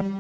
My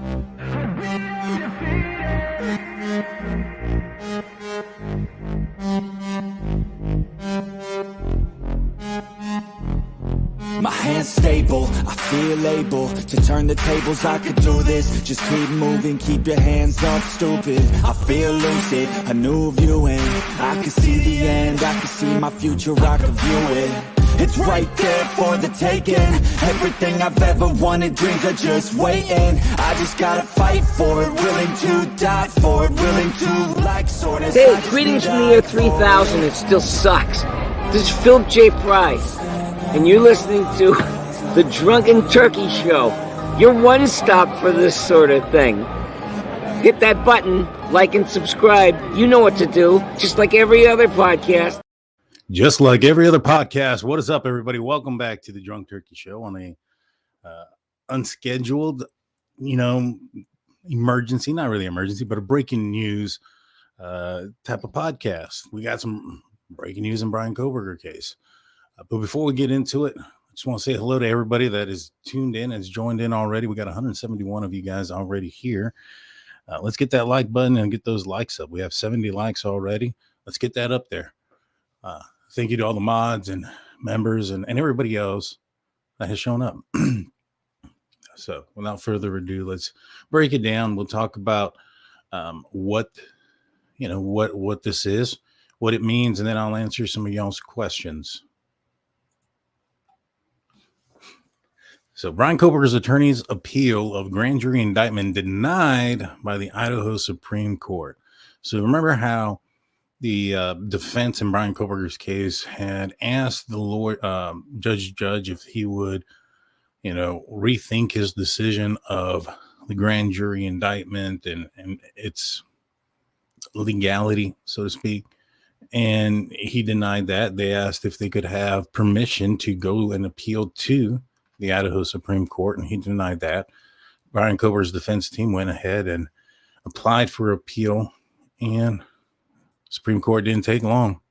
hands stable, I feel able to turn the tables, I could do this. Just keep moving, keep your hands up, stupid. I feel lucid, a new viewing. I can see the end, I can see my future, I can view it. It's right there for the taking. Everything I've ever wanted, dreams are just waiting. I just gotta fight for it, willing to die for it, willing to like sort of. Hey, greetings from the year 3000, it still sucks. This is Philip J. Price, and you're listening to the Drunken Turkey Show, your one stop for this sort of thing. Hit that button, like and subscribe. You know what to do, just like every other podcast. Just like every other podcast. What is up, everybody? Welcome back to the Drunk Turkey Show on a unscheduled, emergency, not really emergency, but a breaking news type of podcast. We got some breaking news in Bryan Kohberger case. But before we get into it, I just want to say hello to everybody that is tuned in, has joined in already. We got 171 of you guys already here. Let's get that like button and get those likes up. We have 70 likes already. Let's get that up there. Thank you to all the mods and members and everybody else that has shown up. So without further ado, let's break it down. We'll talk about what this is, what it means, and then I'll answer some of y'all's questions. So Bryan Kohberger's attorney's appeal of grand jury indictment denied by the Idaho Supreme Court. So remember how the defense in Bryan Kohberger's case had asked the lawyer, judge if he would, rethink his decision of the grand jury indictment and its legality, so to speak. And he denied that. They asked if they could have permission to go and appeal to the Idaho Supreme Court, and he denied that. Bryan Kohberger's defense team went ahead and applied for appeal, and Supreme Court didn't take long.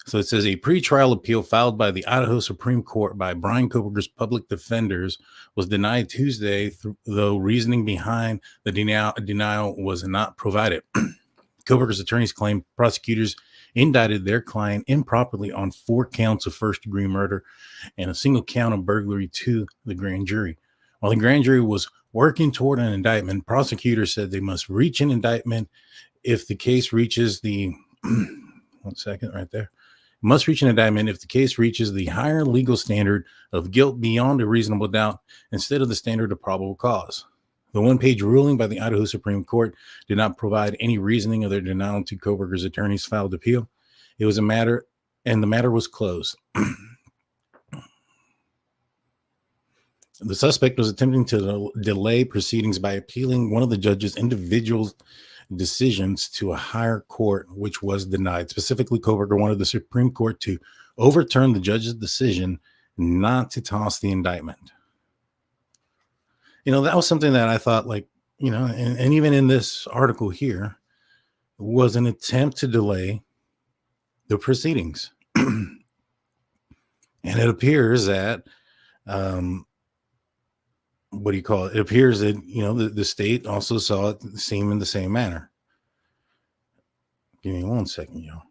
So it says a pretrial appeal filed by the Idaho Supreme Court by Bryan Kohberger's public defenders was denied Tuesday, though reasoning behind the denial was not provided. Kohberger's attorneys claimed prosecutors indicted their client improperly on 4 counts of first-degree murder and a single count of burglary to the grand jury. While the grand jury was working toward an indictment, prosecutors said they must reach an indictment if the case reaches the must reach an indictment if the case reaches the higher legal standard of guilt beyond a reasonable doubt instead of the standard of probable cause. The one-page ruling by the Idaho Supreme Court did not provide any reasoning of their denial to Kohberger's attorney's filed appeal. It was the matter was closed. The suspect was attempting to delay proceedings by appealing one of the judge's individual decisions to a higher court, which was denied. Specifically, Kohberger wanted the Supreme Court to overturn the judge's decision not to toss the indictment. That was something that I thought, and even in this article here, was an attempt to delay the proceedings. And it appears that, it appears that, the state also saw it seem in the same manner. Give me 1 second, y'all.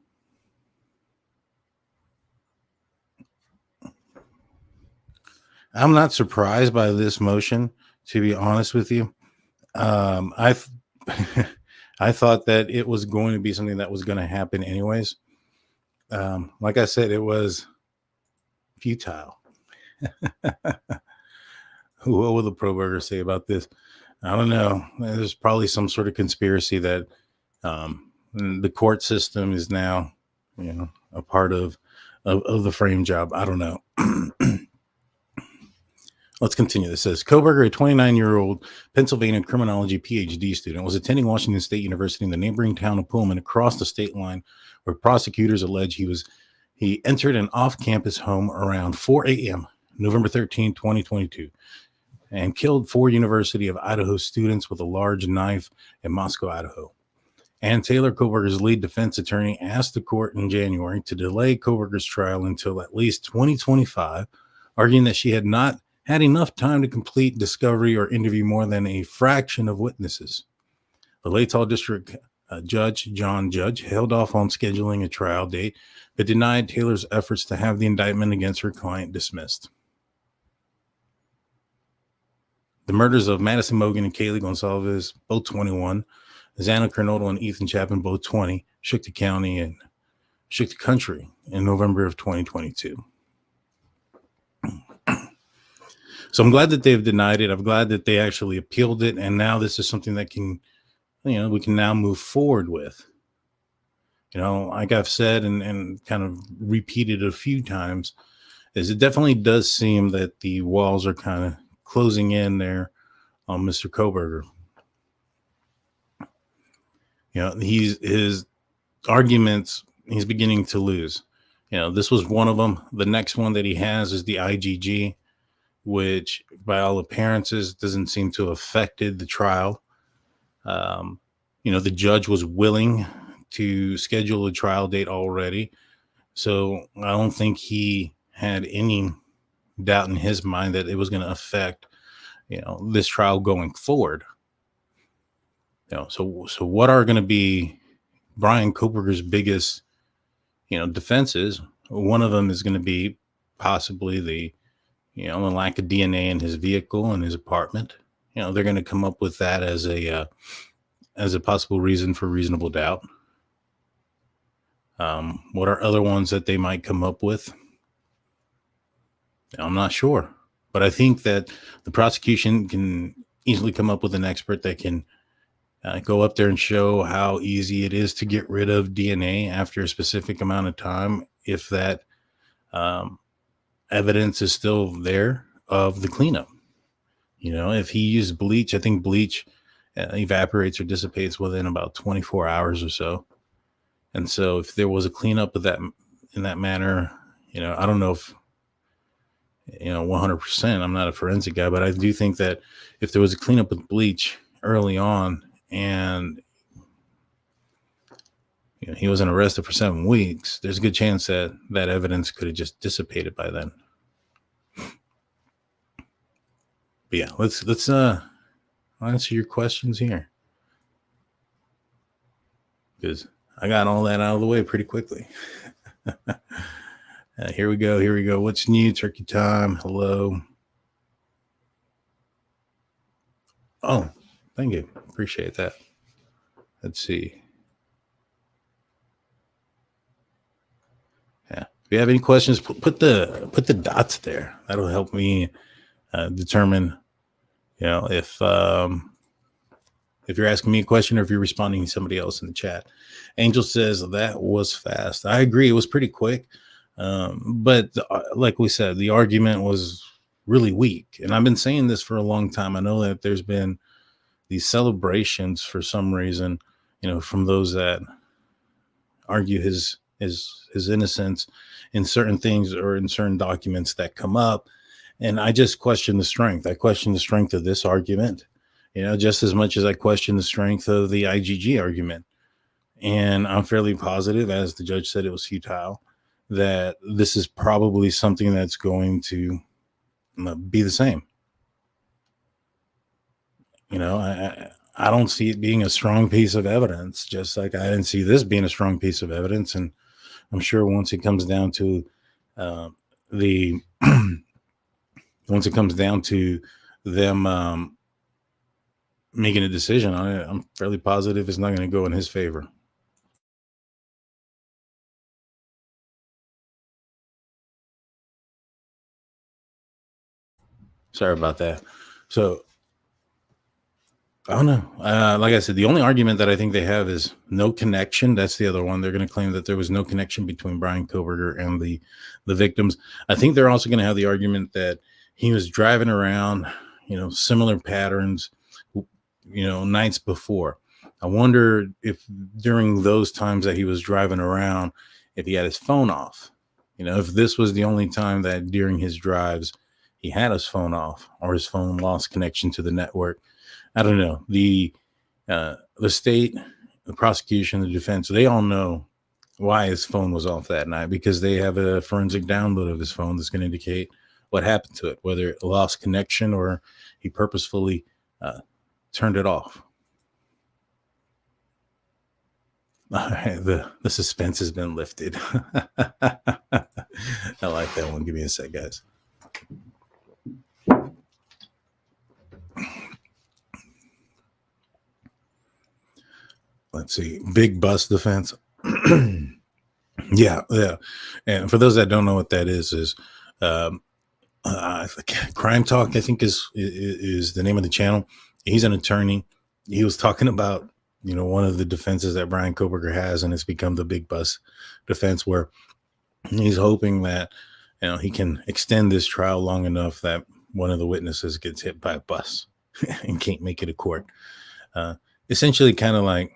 I'm not surprised by this motion, to be honest with you. I thought that it was going to be something that was going to happen anyways. Like I said, it was futile. What will the Kohberger say about this? I don't know. There's probably some sort of conspiracy that the court system is now, a part of the frame job. I don't know. Let's continue. This says Kohberger, a 29-year-old Pennsylvania criminology PhD student, was attending Washington State University in the neighboring town of Pullman across the state line, where prosecutors allege he entered an off-campus home around 4 a.m. November 13, 2022, and killed 4 University of Idaho students with a large knife in Moscow, Idaho. Ann Taylor, Kohberger's lead defense attorney, asked the court in January to delay Kohberger's trial until at least 2025, arguing that she had not had enough time to complete discovery or interview more than a fraction of witnesses. The Latah District Judge John Judge held off on scheduling a trial date, but denied Taylor's efforts to have the indictment against her client dismissed. The murders of Madison Mogen and Kaylee Goncalves, both 21, Xana Kernodle and Ethan Chapin, both 20, shook the county and shook the country in November of 2022. So I'm glad that they've denied it. I'm glad that they actually appealed it. And now this is something that can, we can now move forward with. Like I've said and kind of repeated a few times, is it definitely does seem that the walls are kind of closing in there on Mr. Kohberger. His arguments, he's beginning to lose. This was one of them. The next one that he has is the IGG, which by all appearances doesn't seem to have affected the trial. The judge was willing to schedule a trial date already. So I don't think he had any doubt in his mind that it was going to affect, this trial going forward. So what are going to be Bryan Kohberger's biggest, defenses? One of them is going to be possibly the lack of DNA in his vehicle and his apartment. They're going to come up with that as a possible reason for reasonable doubt. What are other ones that they might come up with? I'm not sure, but I think that the prosecution can easily come up with an expert that can go up there and show how easy it is to get rid of DNA after a specific amount of time, if that evidence is still there of the cleanup. If he used bleach, I think bleach evaporates or dissipates within about 24 hours or so. And so if there was a cleanup of that in that manner, I don't know if, 100%, I'm not a forensic guy, but I do think that if there was a cleanup with bleach early on and he wasn't arrested for 7 weeks, there's a good chance that that evidence could have just dissipated by then. But yeah, let's answer your questions here, because I got all that out of the way pretty quickly. Here we go. What's new? Turkey time. Hello. Oh, thank you. Appreciate that. Let's see. Yeah. If you have any questions, put the dots there. That'll help me determine, if you're asking me a question or if you're responding to somebody else in the chat. Angel says that was fast. I agree. It was pretty quick. But like we said, the argument was really weak. And I've been saying this for a long time. I know that there's been these celebrations for some reason, from those that argue his innocence in certain things or in certain documents that come up. And I just question the strength. I question the strength of this argument, just as much as I question the strength of the IGG argument. And I'm fairly positive, as the judge said, it was futile, that this is probably something that's going to be the same. I don't see it being a strong piece of evidence, just like I didn't see this being a strong piece of evidence. And I'm sure once it comes down to them making a decision on it, I'm fairly positive it's not going to go in his favor. Sorry about that. So I don't know. Like I said, the only argument that I think they have is no connection. That's the other one. They're going to claim that there was no connection between Bryan Kohberger and the victims. I think they're also going to have the argument that he was driving around, similar patterns, nights before. I wonder if during those times that he was driving around, if he had his phone off, if this was the only time that during his drives he had his phone off or his phone lost connection to the network. I don't know. The state, the prosecution, the defense, they all know why his phone was off that night, because they have a forensic download of his phone that's going to indicate what happened to it, whether it lost connection or he purposefully turned it off. The suspense has been lifted. I like that one. Give me a sec, guys. Let's see. Big bus defense. Yeah. And for those that don't know what that is Crime Talk, I think is the name of the channel. He's an attorney. He was talking about, one of the defenses that Bryan Kohberger has, and it's become the big bus defense, where he's hoping that, he can extend this trial long enough that one of the witnesses gets hit by a bus and can't make it to court. Essentially kind of like,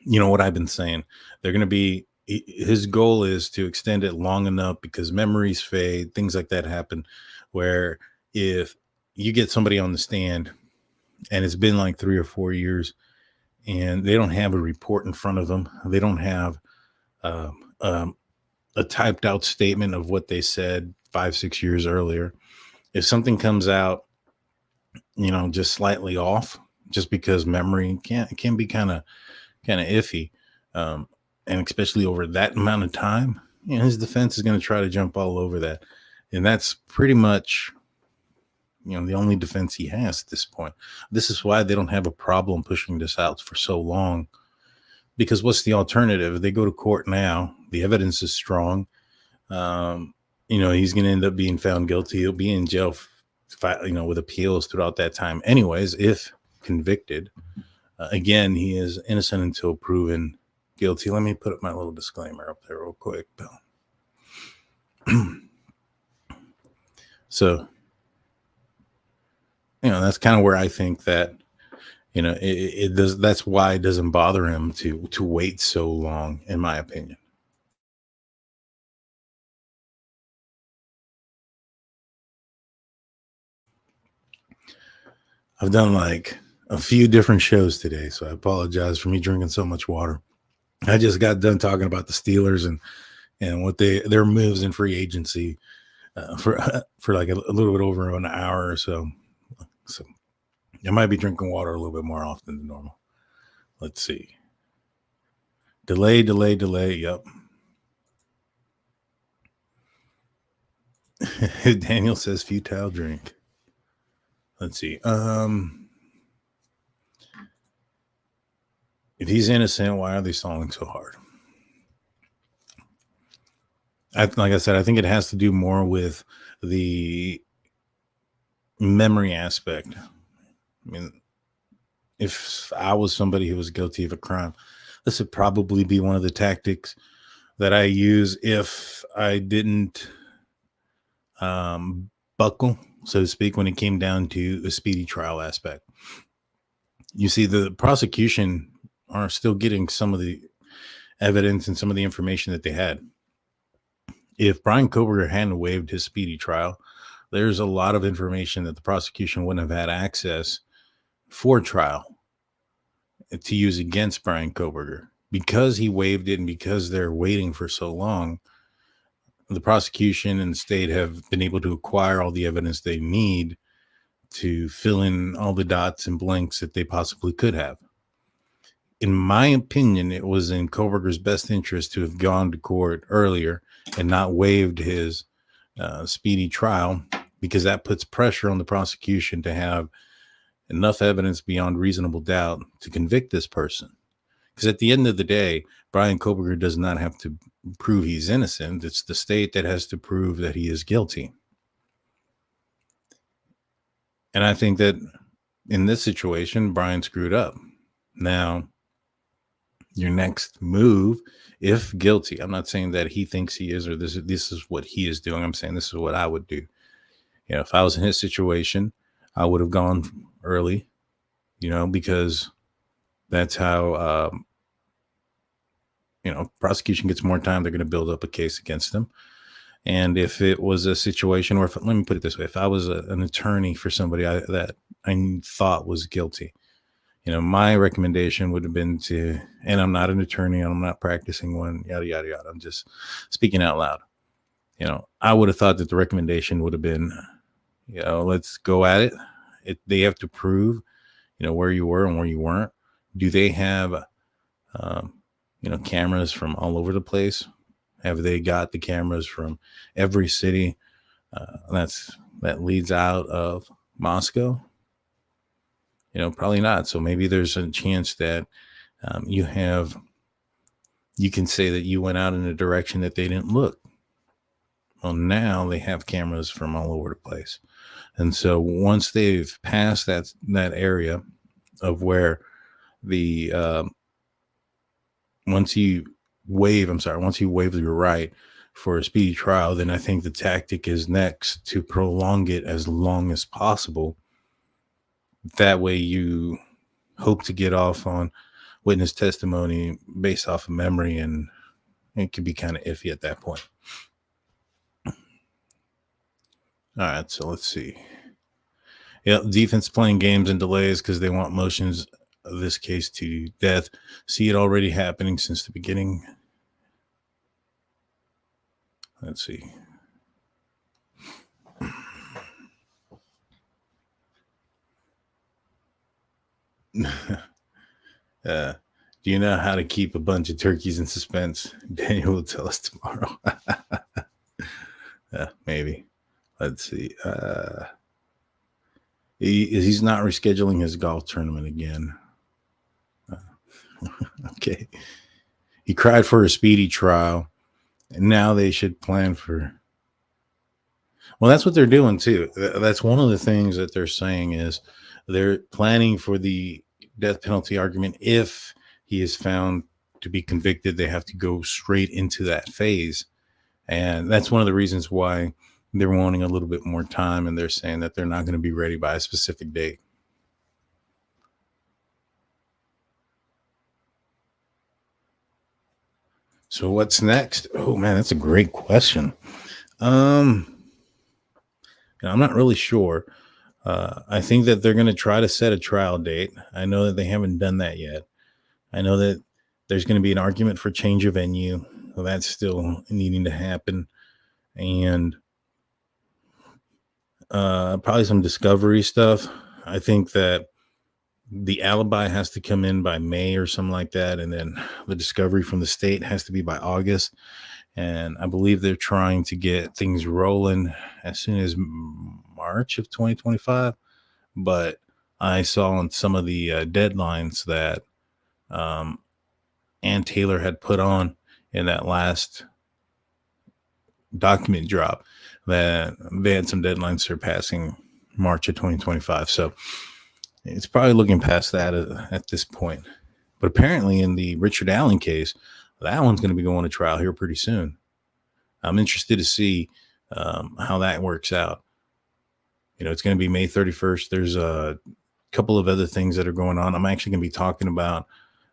what I've been saying. They're going to be, his goal is to extend it long enough because memories fade, things like that happen, where if you get somebody on the stand and it's been like 3 or 4 years and they don't have a report in front of them, they don't have a typed out statement of what they said 5-6 years earlier. If something comes out, just slightly off, just because memory can be kind of iffy, and especially over that amount of time, his defense is going to try to jump all over that. And that's pretty much, the only defense he has at this point. This is why they don't have a problem pushing this out for so long, because what's the alternative? If they go to court now, the evidence is strong. He's going to end up being found guilty. He'll be in jail, with appeals throughout that time. Anyways, if convicted, again, he is innocent until proven guilty. Let me put up my little disclaimer up there real quick, though. So, that's kind of where I think that, it does. That's why it doesn't bother him to wait so long, in my opinion. I've done like a few different shows today, so I apologize for me drinking so much water. I just got done talking about the Steelers and what their moves in free agency for like a little bit over an hour or so. So I might be drinking water a little bit more often than normal. Let's see. Delay. Yep. Daniel says futile drink. Let's see. If he's innocent, why are they stalling so hard? Like I said, I think it has to do more with the memory aspect. I mean, if I was somebody who was guilty of a crime, this would probably be one of the tactics that I use if I didn't buckle, so to speak, when it came down to the speedy trial aspect. You see, the prosecution are still getting some of the evidence and some of the information that they had. If Bryan Kohberger hadn't waived his speedy trial, there's a lot of information that the prosecution wouldn't have had access for trial to use against Bryan Kohberger. Because he waived it and because they're waiting for so long, the prosecution and the state have been able to acquire all the evidence they need to fill in all the dots and blanks that they possibly could have. In my opinion, it was in Kohberger's best interest to have gone to court earlier and not waived his speedy trial, because that puts pressure on the prosecution to have enough evidence beyond reasonable doubt to convict this person. Because at the end of the day, Bryan Kohberger does not have to prove he's innocent. It's the state that has to prove that he is guilty. And I think that in this situation, Bryan screwed up. Now, your next move, if guilty, I'm not saying that he thinks he is, or this is what he is doing. I'm saying this is what I would do. If I was in his situation, I would have gone early, because that's how, prosecution gets more time. They're going to build up a case against him. And if it was a situation where, let me put it this way, if I was an attorney for somebody that I thought was guilty, my recommendation would have been to, and I'm not an attorney, I'm not practicing one, yada, yada, yada. I'm just speaking out loud. I would have thought that the recommendation would have been, let's go at it. They have to prove, where you were and where you weren't. Do they have, cameras from all over the place? Have they got the cameras from every city that leads out of Moscow? Probably not. So maybe there's a chance that you can say that you went out in a direction that they didn't look. Well, now they have cameras from all over the place. And so once they've passed that area of where the, once you waive your right for a speedy trial, then I think the tactic is next to prolong it as long as possible. That way you hope to get off on witness testimony based off of memory, and it could be kind of iffy at that point. All right, so let's see. Yeah, defense playing games and delays because they want motions of this case to death. See it already happening since the beginning. Let's see. Do you know how to keep a bunch of turkeys in suspense? Daniel will tell us tomorrow. Maybe. Let's see. He's not rescheduling his golf tournament again. Okay. He cried for a speedy trial, and now they should plan for. Well, that's what they're doing too. That's one of the things that they're saying is they're planning for the death penalty argument. If he is found to be convicted, they have to go straight into that phase. And that's one of the reasons why they're wanting a little bit more time, and they're saying that they're not going to be ready by a specific date. So what's next? Oh man, that's a great question. I'm not really sure. I think that they're going to try to set a trial date. I know that they haven't done that yet. I know that there's going to be an argument for change of venue. Well, that's still needing to happen. And probably some discovery stuff. I think that the alibi has to come in by May or something like that. And then the discovery from the state has to be by August. And I believe they're trying to get things rolling as soon as March of 2025. But I saw on some of the deadlines that Ann Taylor had put on in that last document drop that they had some deadlines surpassing March of 2025. So it's probably looking past that at this point. But apparently in the Richard Allen case, that one's going to be going to trial here pretty soon. I'm interested to see how that works out. It's going to be May 31st. There's a couple of other things that are going on. I'm actually going to be talking about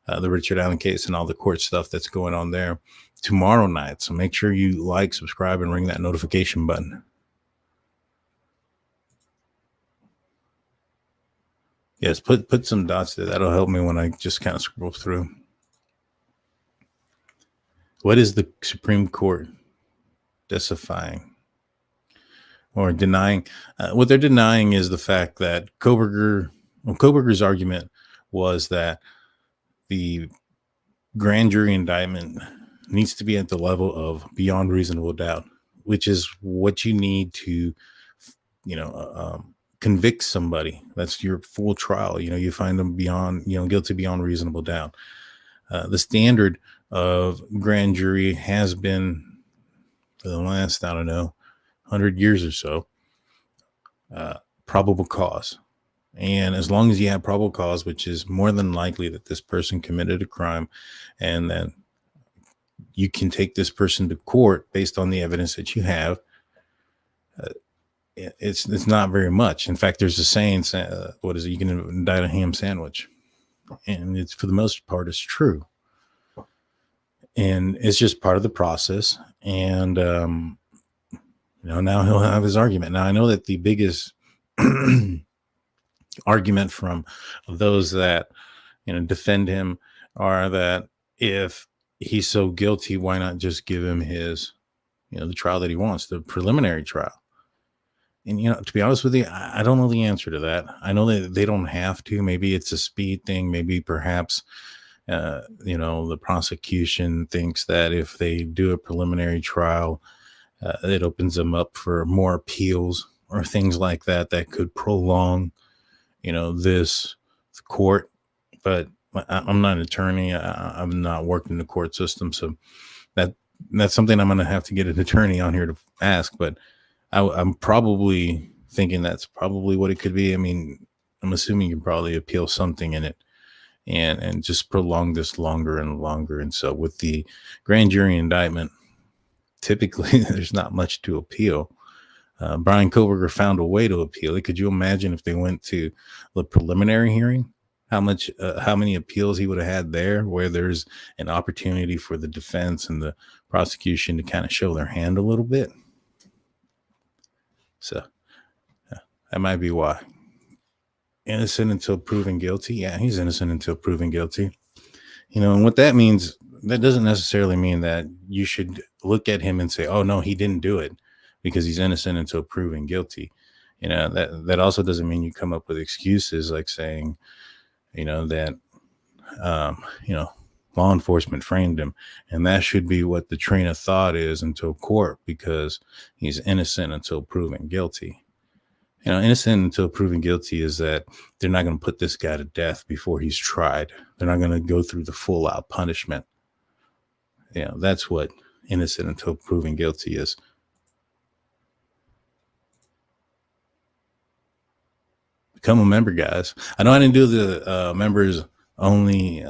the Richard Allen case and all the court stuff that's going on there tomorrow night. So make sure you like, subscribe, and ring that notification button. Yes, put some dots there. That'll help me when I just kind of scroll through. What is the Supreme Court decifying or denying? What they're denying is the fact that Kohberger's argument was that the grand jury indictment needs to be at the level of beyond reasonable doubt, which is what you need to, convict somebody. That's your full trial. You find them guilty beyond reasonable doubt. The standard of grand jury has been for the last, 100 years or so, probable cause. And as long as you have probable cause, which is more than likely that this person committed a crime, and then you can take this person to court based on the evidence that you have, it's not very much. In fact, there's a saying, you can indict a ham sandwich. And it's, for the most part, it's true. And it's just part of the process. And, now he'll have his argument. Now, I know that the biggest argument from those that, defend him are that if he's so guilty, why not just give him his, the trial that he wants, the preliminary trial. And, to be honest with you, I don't know the answer to that. I know that they don't have to. Maybe it's a speed thing. Maybe perhaps, the prosecution thinks that if they do a preliminary trial, it opens them up for more appeals or things like that that could prolong, this court. But I'm not an attorney. I'm not worked in the court system. So that's something I'm going to have to get an attorney on here to ask. But I'm probably thinking that's probably what it could be. I mean, I'm assuming you probably appeal something in it and just prolong this longer and longer. And so with the grand jury indictment, typically there's not much to appeal. Bryan Kohberger found a way to appeal it. Could you imagine if they went to the preliminary hearing? How many appeals he would have had there, where there's an opportunity for the defense and the prosecution to kind of show their hand a little bit. So that might be why. Innocent until proven guilty. Yeah, he's innocent until proven guilty. And what that means, that doesn't necessarily mean that you should look at him and say, oh, no, he didn't do it because he's innocent until proven guilty. That also doesn't mean you come up with excuses like saying, that, law enforcement framed him. And that should be what the train of thought is until court, because he's innocent until proven guilty. Innocent until proven guilty is that they're not going to put this guy to death before he's tried. They're not going to go through the full out punishment. That's what innocent until proven guilty is. Become a member, guys. I know I didn't do the members only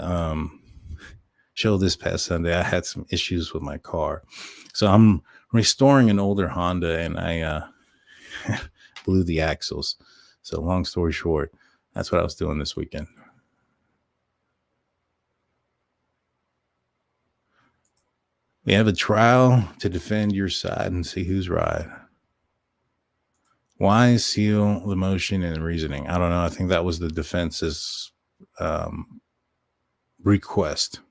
show this past Sunday. I had some issues with my car. So I'm restoring an older Honda, and I blew the axles. So long story short, that's what I was doing this weekend. We have a trial to defend your side and see who's right. Why seal the motion and reasoning? I don't know. I think that was the defense's request.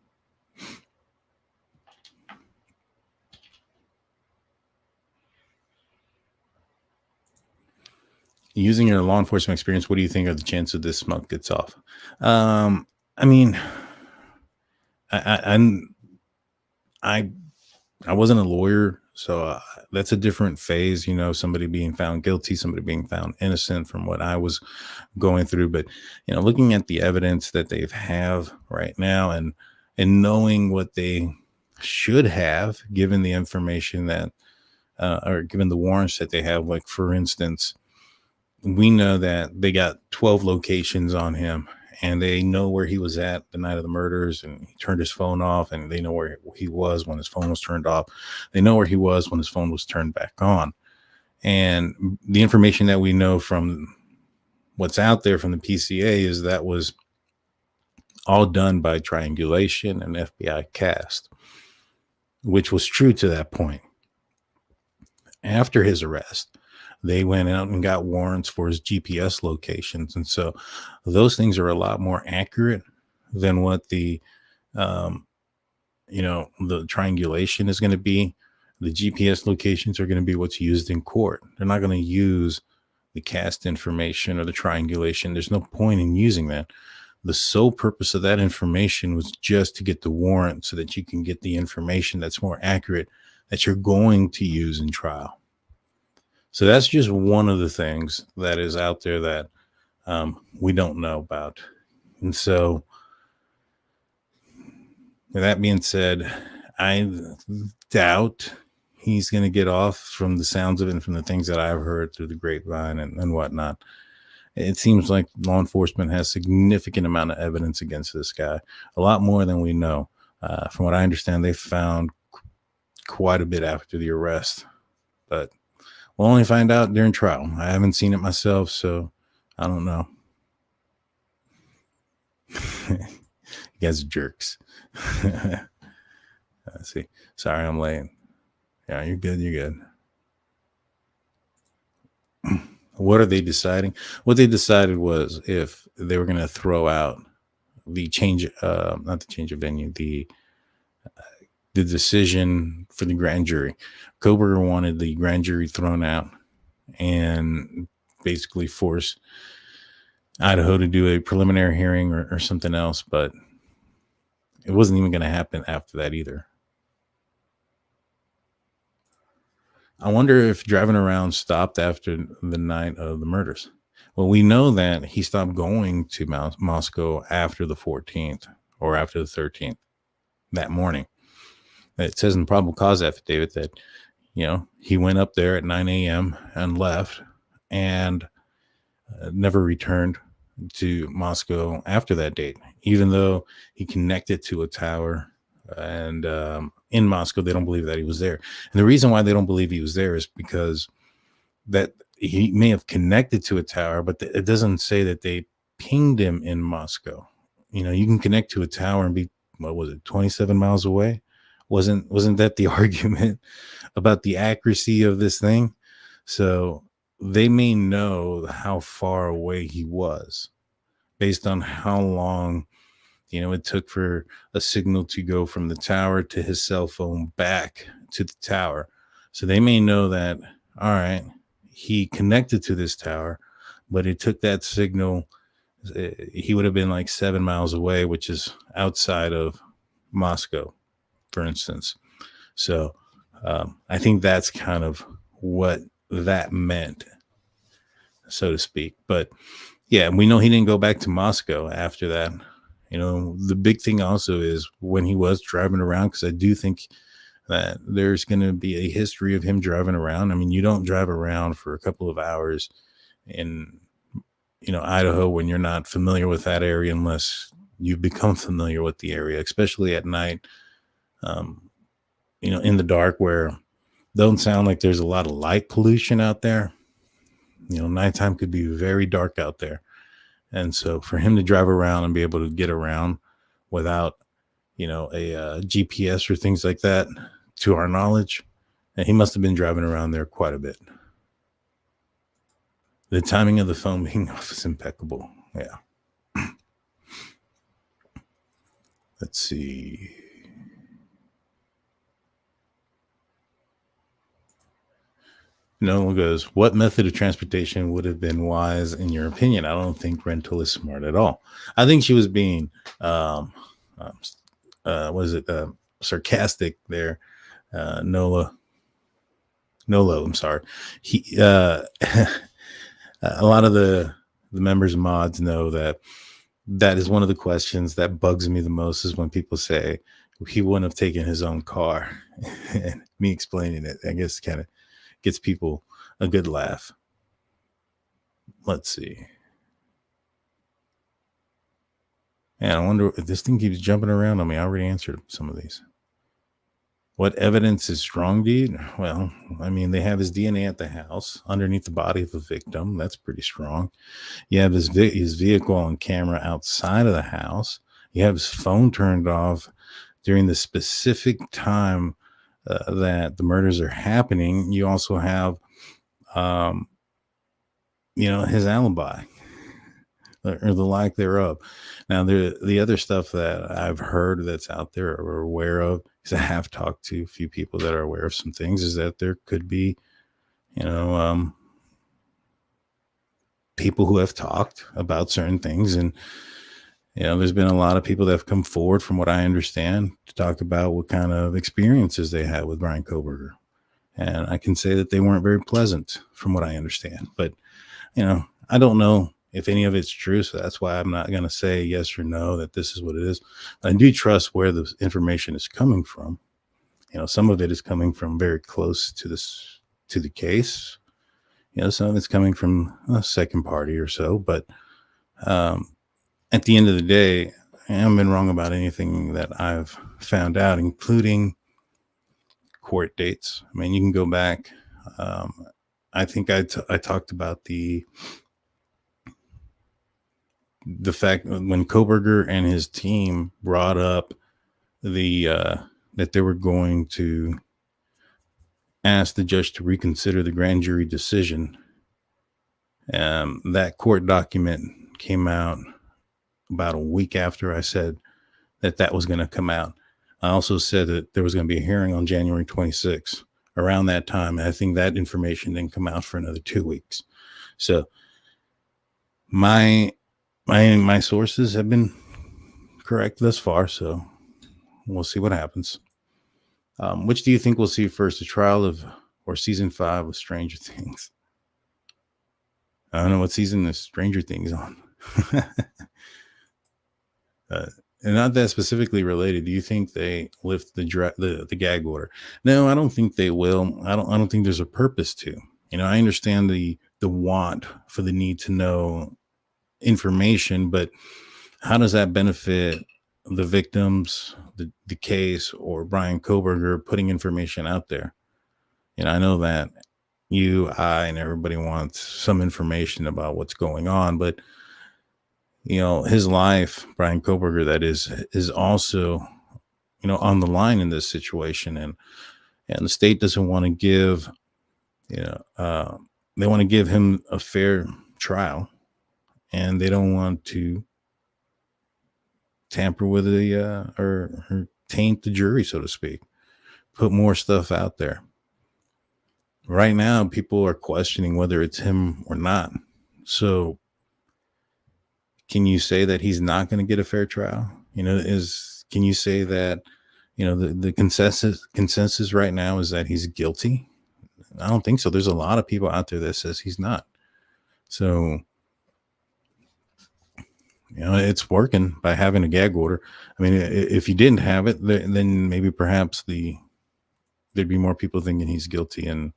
Using your law enforcement experience, what do you think of the chance of this smoke gets off? I mean, I wasn't a lawyer, so that's a different phase. Somebody being found guilty, somebody being found innocent from what I was going through. But looking at the evidence that they have right now, and knowing what they should have given the information that, or given the warrants that they have, like for instance, we know that they got 12 locations on him, and they know where he was at the night of the murders, and he turned his phone off, and they know where he was when his phone was turned off. They know where he was when his phone was turned back on. And the information that we know from what's out there from the PCA is that was all done by triangulation and FBI cast, which was true to that point. After his arrest, they went out and got warrants for his GPS locations. And so those things are a lot more accurate than what the triangulation is going to be. The GPS locations are going to be what's used in court. They're not going to use the cast information or the triangulation. There's no point in using that. The sole purpose of that information was just to get the warrant so that you can get the information that's more accurate that you're going to use in trial. So that's just one of the things that is out there that we don't know about. And so with that being said, I doubt he's going to get off from the sounds of it and from the things that I've heard through the grapevine and whatnot. It seems like law enforcement has significant amount of evidence against this guy, a lot more than we know. From what I understand, they found quite a bit after the arrest, but we'll only find out during trial. I haven't seen it myself, so I don't know. You guys are jerks. Let's see. Sorry, I'm late. Yeah, you're good. You're good. What are they deciding? What they decided was if they were going to throw out the change, not the change of venue, the the decision for the grand jury. Kohberger wanted the grand jury thrown out and basically force Idaho to do a preliminary hearing or something else, but it wasn't even going to happen after that either. I wonder if driving around stopped after the night of the murders. Well, we know that he stopped going to Moscow after the 14th or after the 13th that morning. It says in the probable cause affidavit that, he went up there at 9 a.m. and left and never returned to Moscow after that date, even though he connected to a tower. And in Moscow, they don't believe that he was there. And the reason why they don't believe he was there is because that he may have connected to a tower, but it doesn't say that they pinged him in Moscow. You can connect to a tower and be, 27 miles away? Wasn't that the argument about the accuracy of this thing? So they may know how far away he was based on how long, it took for a signal to go from the tower to his cell phone back to the tower. So they may know that, all right, he connected to this tower, but it took that signal. He would have been like 7 miles away, which is outside of Moscow, for instance. So I think that's kind of what that meant, so to speak. But yeah, we know he didn't go back to Moscow after that. The big thing also is when he was driving around, because I do think that there's going to be a history of him driving around. I mean, you don't drive around for a couple of hours in, Idaho when you're not familiar with that area unless you become familiar with the area, especially at night, in the dark, where don't sound like there's a lot of light pollution out there. Nighttime could be very dark out there. And so for him to drive around and be able to get around without, a GPS or things like that, to our knowledge, and he must have been driving around there quite a bit. The timing of the phone being off is impeccable. Yeah. Let's see. Nolan goes, what method of transportation would have been wise in your opinion? I don't think rental is smart at all. I think she was being, sarcastic there. Nolo, I'm sorry. He, a lot of the members and mods know that is one of the questions that bugs me the most, is when people say he wouldn't have taken his own car. And me explaining it, I guess, kind of gets people a good laugh. Let's see. And I wonder if this thing keeps jumping around on me. I already answered some of these. What evidence is strong, dude? Well, I mean, they have his DNA at the house underneath the body of the victim. That's pretty strong. You have his vehicle on camera outside of the house. You have his phone turned off during the specific time that the murders are happening. You also have, his alibi or the lack thereof. Now, the other stuff that I've heard that's out there or aware of, because I have talked to a few people that are aware of some things, is that there could be, people who have talked about certain things. And, there's been a lot of people that have come forward, from what I understand, to talk about what kind of experiences they had with Bryan Kohberger. And I can say that they weren't very pleasant, from what I understand. But, I don't know if any of it's true. So that's why I'm not going to say yes or no that this is what it is. I do trust where the information is coming from. Some of it is coming from very close to the case. Some of it's coming from a second party or so. But at the end of the day, I haven't been wrong about anything that I've found out, including court dates. I mean, you can go back. I think I talked about the fact when Kohberger and his team brought up that they were going to ask the judge to reconsider the grand jury decision. That court document came out about a week after I said that was going to come out. I also said that there was going to be a hearing on January 26th around that time. And I think that information didn't come out for another 2 weeks. So my sources have been correct thus far. So we'll see what happens. Which do you think we'll see first, the trial of or season 5 of Stranger Things? I don't know what season the Stranger Things on. And not that specifically related. Do you think they lift the gag order? No, I don't think they will. I don't think there's a purpose to. I understand the want for the need to know information, but how does that benefit the victims, the case, or Bryan Kohberger putting information out there? I know that you, I, and everybody wants some information about what's going on, but his life, Bryan Kohberger, that is also, on the line in this situation, and the state doesn't want to give, they want to give him a fair trial, and they don't want to tamper with or taint the jury, so to speak, put more stuff out there. Right now, people are questioning whether it's him or not. So can you say that he's not going to get a fair trial? Can you say that, the consensus right now is that he's guilty? I don't think so. There's a lot of people out there that says he's not. So, it's working by having a gag order. I mean, if you didn't have it, then maybe perhaps there'd be more people thinking he's guilty, and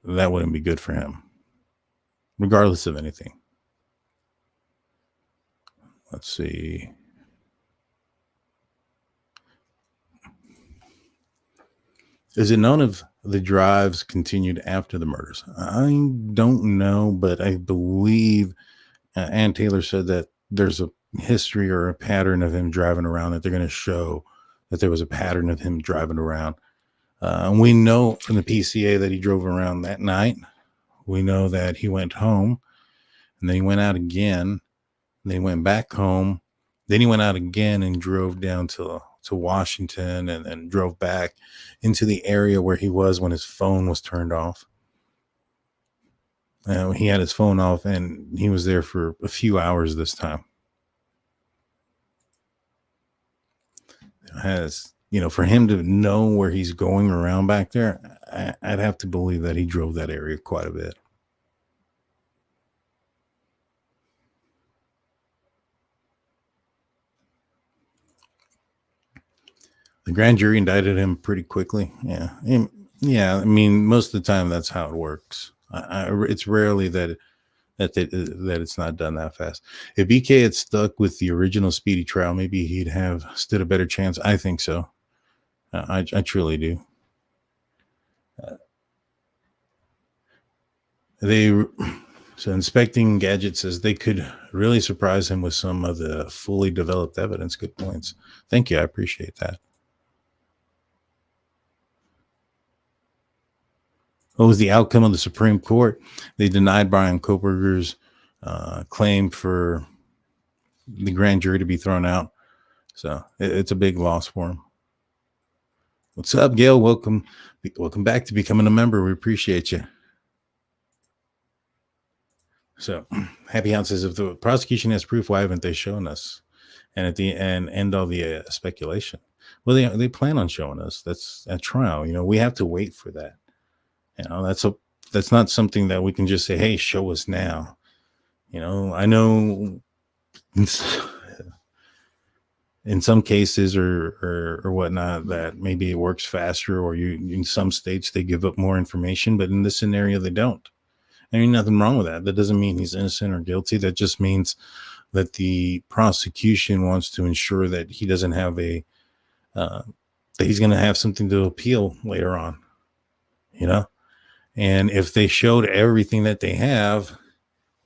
that wouldn't be good for him, regardless of anything. Let's see. Is it known if the drives continued after the murders? I don't know, but I believe Ann Taylor said that there's a history or a pattern of him driving around, that they're going to show that there was a pattern of him driving around. And we know from the PCA that he drove around that night. We know that he went home, and then he went out again. And then he went back home. Then he went out again and drove down to Washington, and then drove back into the area where he was when his phone was turned off. He had his phone off, and he was there for a few hours this time. For him to know where he's going around back there, I'd have to believe that he drove that area quite a bit. The grand jury indicted him pretty quickly. Yeah. I mean, most of the time that's how it works. It's rarely that it's not done that fast. If BK had stuck with the original speedy trial, maybe he'd have stood a better chance. I think so. I truly do. So Inspecting Gadget says they could really surprise him with some of the fully developed evidence. Good points. Thank you. I appreciate that. What was the outcome of the Supreme Court? They denied Bryan Kohberger's claim for the grand jury to be thrown out. So it's a big loss for him. What's up, Gail? Welcome back to becoming a member. We appreciate you. So Happy Hound says, if the prosecution has proof, why haven't they shown us? And at the end all the speculation. Well, they plan on showing us. That's at trial. We have to wait for that. That's not something that we can just say, hey, show us now. I know in some cases or whatnot that maybe it works faster, or in some states they give up more information, but in this scenario they don't. I mean, nothing wrong with that. That doesn't mean he's innocent or guilty. That just means that the prosecution wants to ensure that he doesn't have that he's going to have something to appeal later on, And if they showed everything that they have,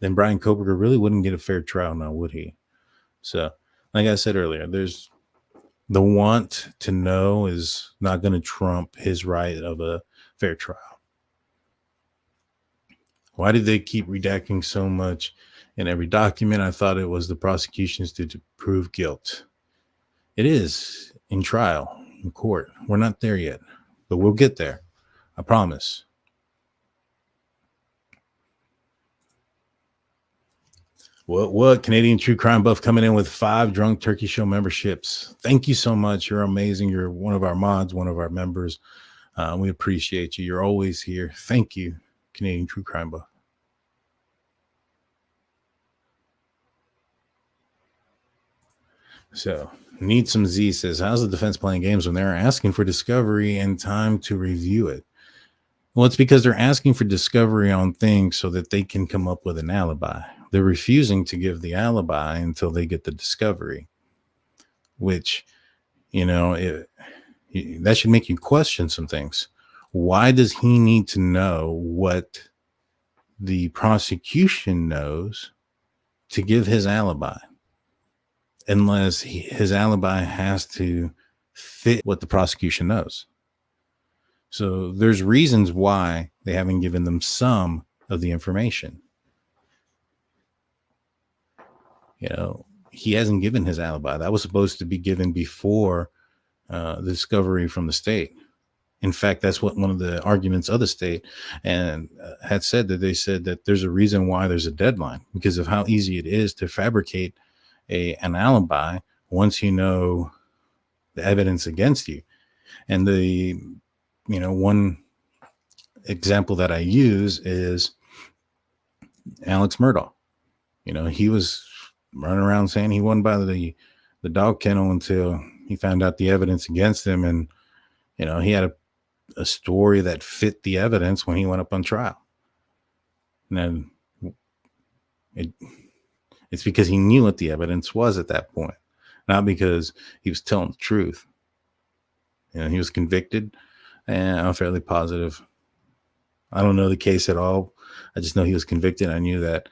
then Bryan Kohberger really wouldn't get a fair trial now, would he? So, like I said earlier, there's the want to know is not going to trump his right of a fair trial. Why did they keep redacting so much in every document? I thought it was the prosecution's to prove guilt. It is in trial, in court. We're not there yet, but we'll get there. I promise. What? Canadian True Crime Buff coming in with 5 Drunk Turkey Show memberships. Thank you so much. You're amazing. You're one of our mods, one of our members. We appreciate you. You're always here. Thank you, Canadian True Crime Buff. So, Need Some Z says, how's the defense playing games when they're asking for discovery and time to review it? Well, it's because they're asking for discovery on things so that they can come up with an alibi. They're refusing to give the alibi until they get the discovery, which, that should make you question some things. Why does he need to know what the prosecution knows to give his alibi? Unless his alibi has to fit what the prosecution knows. So there's reasons why they haven't given them some of the information. He hasn't given his alibi. That was supposed to be given before the discovery from the state. In fact, that's what one of the arguments of the state and had said, that they said that there's a reason why there's a deadline, because of how easy it is to fabricate an alibi once you know the evidence against you. And one example that I use is Alex Murdaugh. He was running around saying he wasn't by the dog kennel until he found out the evidence against him. And, he had a story that fit the evidence when he went up on trial. And then it's because he knew what the evidence was at that point, not because he was telling the truth. He was convicted, and I'm fairly positive. I don't know the case at all. I just know he was convicted. I knew that,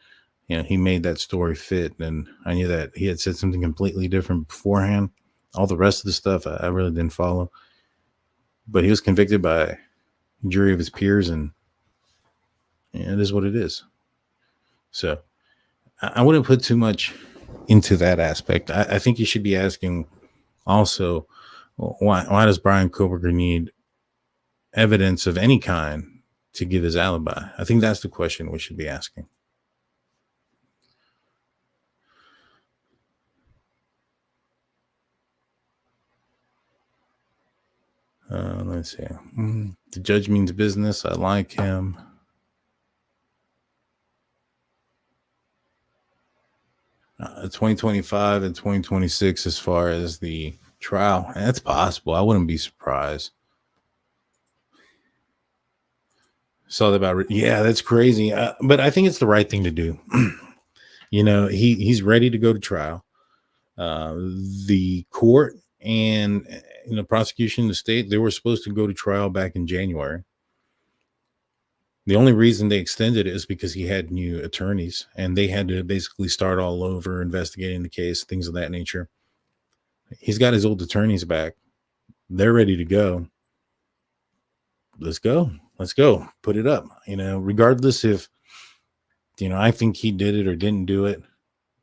he made that story fit, and I knew that he had said something completely different beforehand. All the rest of the stuff I really didn't follow, but he was convicted by a jury of his peers, and it is what it is. So I wouldn't put too much into that aspect. I think you should be asking also, why does Bryan Kohberger need evidence of any kind to give his alibi? I think that's the question we should be asking. Let's see. The judge means business. I like him. 2025 and 2026 as far as the trial. That's possible. I wouldn't be surprised. Saw that about, yeah, that's crazy. But I think it's the right thing to do. He's ready to go to trial. The court and prosecution, the state, they were supposed to go to trial back in January. The only reason they extended it is because he had new attorneys, and they had to basically start all over investigating the case, things of that nature. He's got his old attorneys back. They're ready to go. Let's go. Put it up. Regardless if, I think he did it or didn't do it.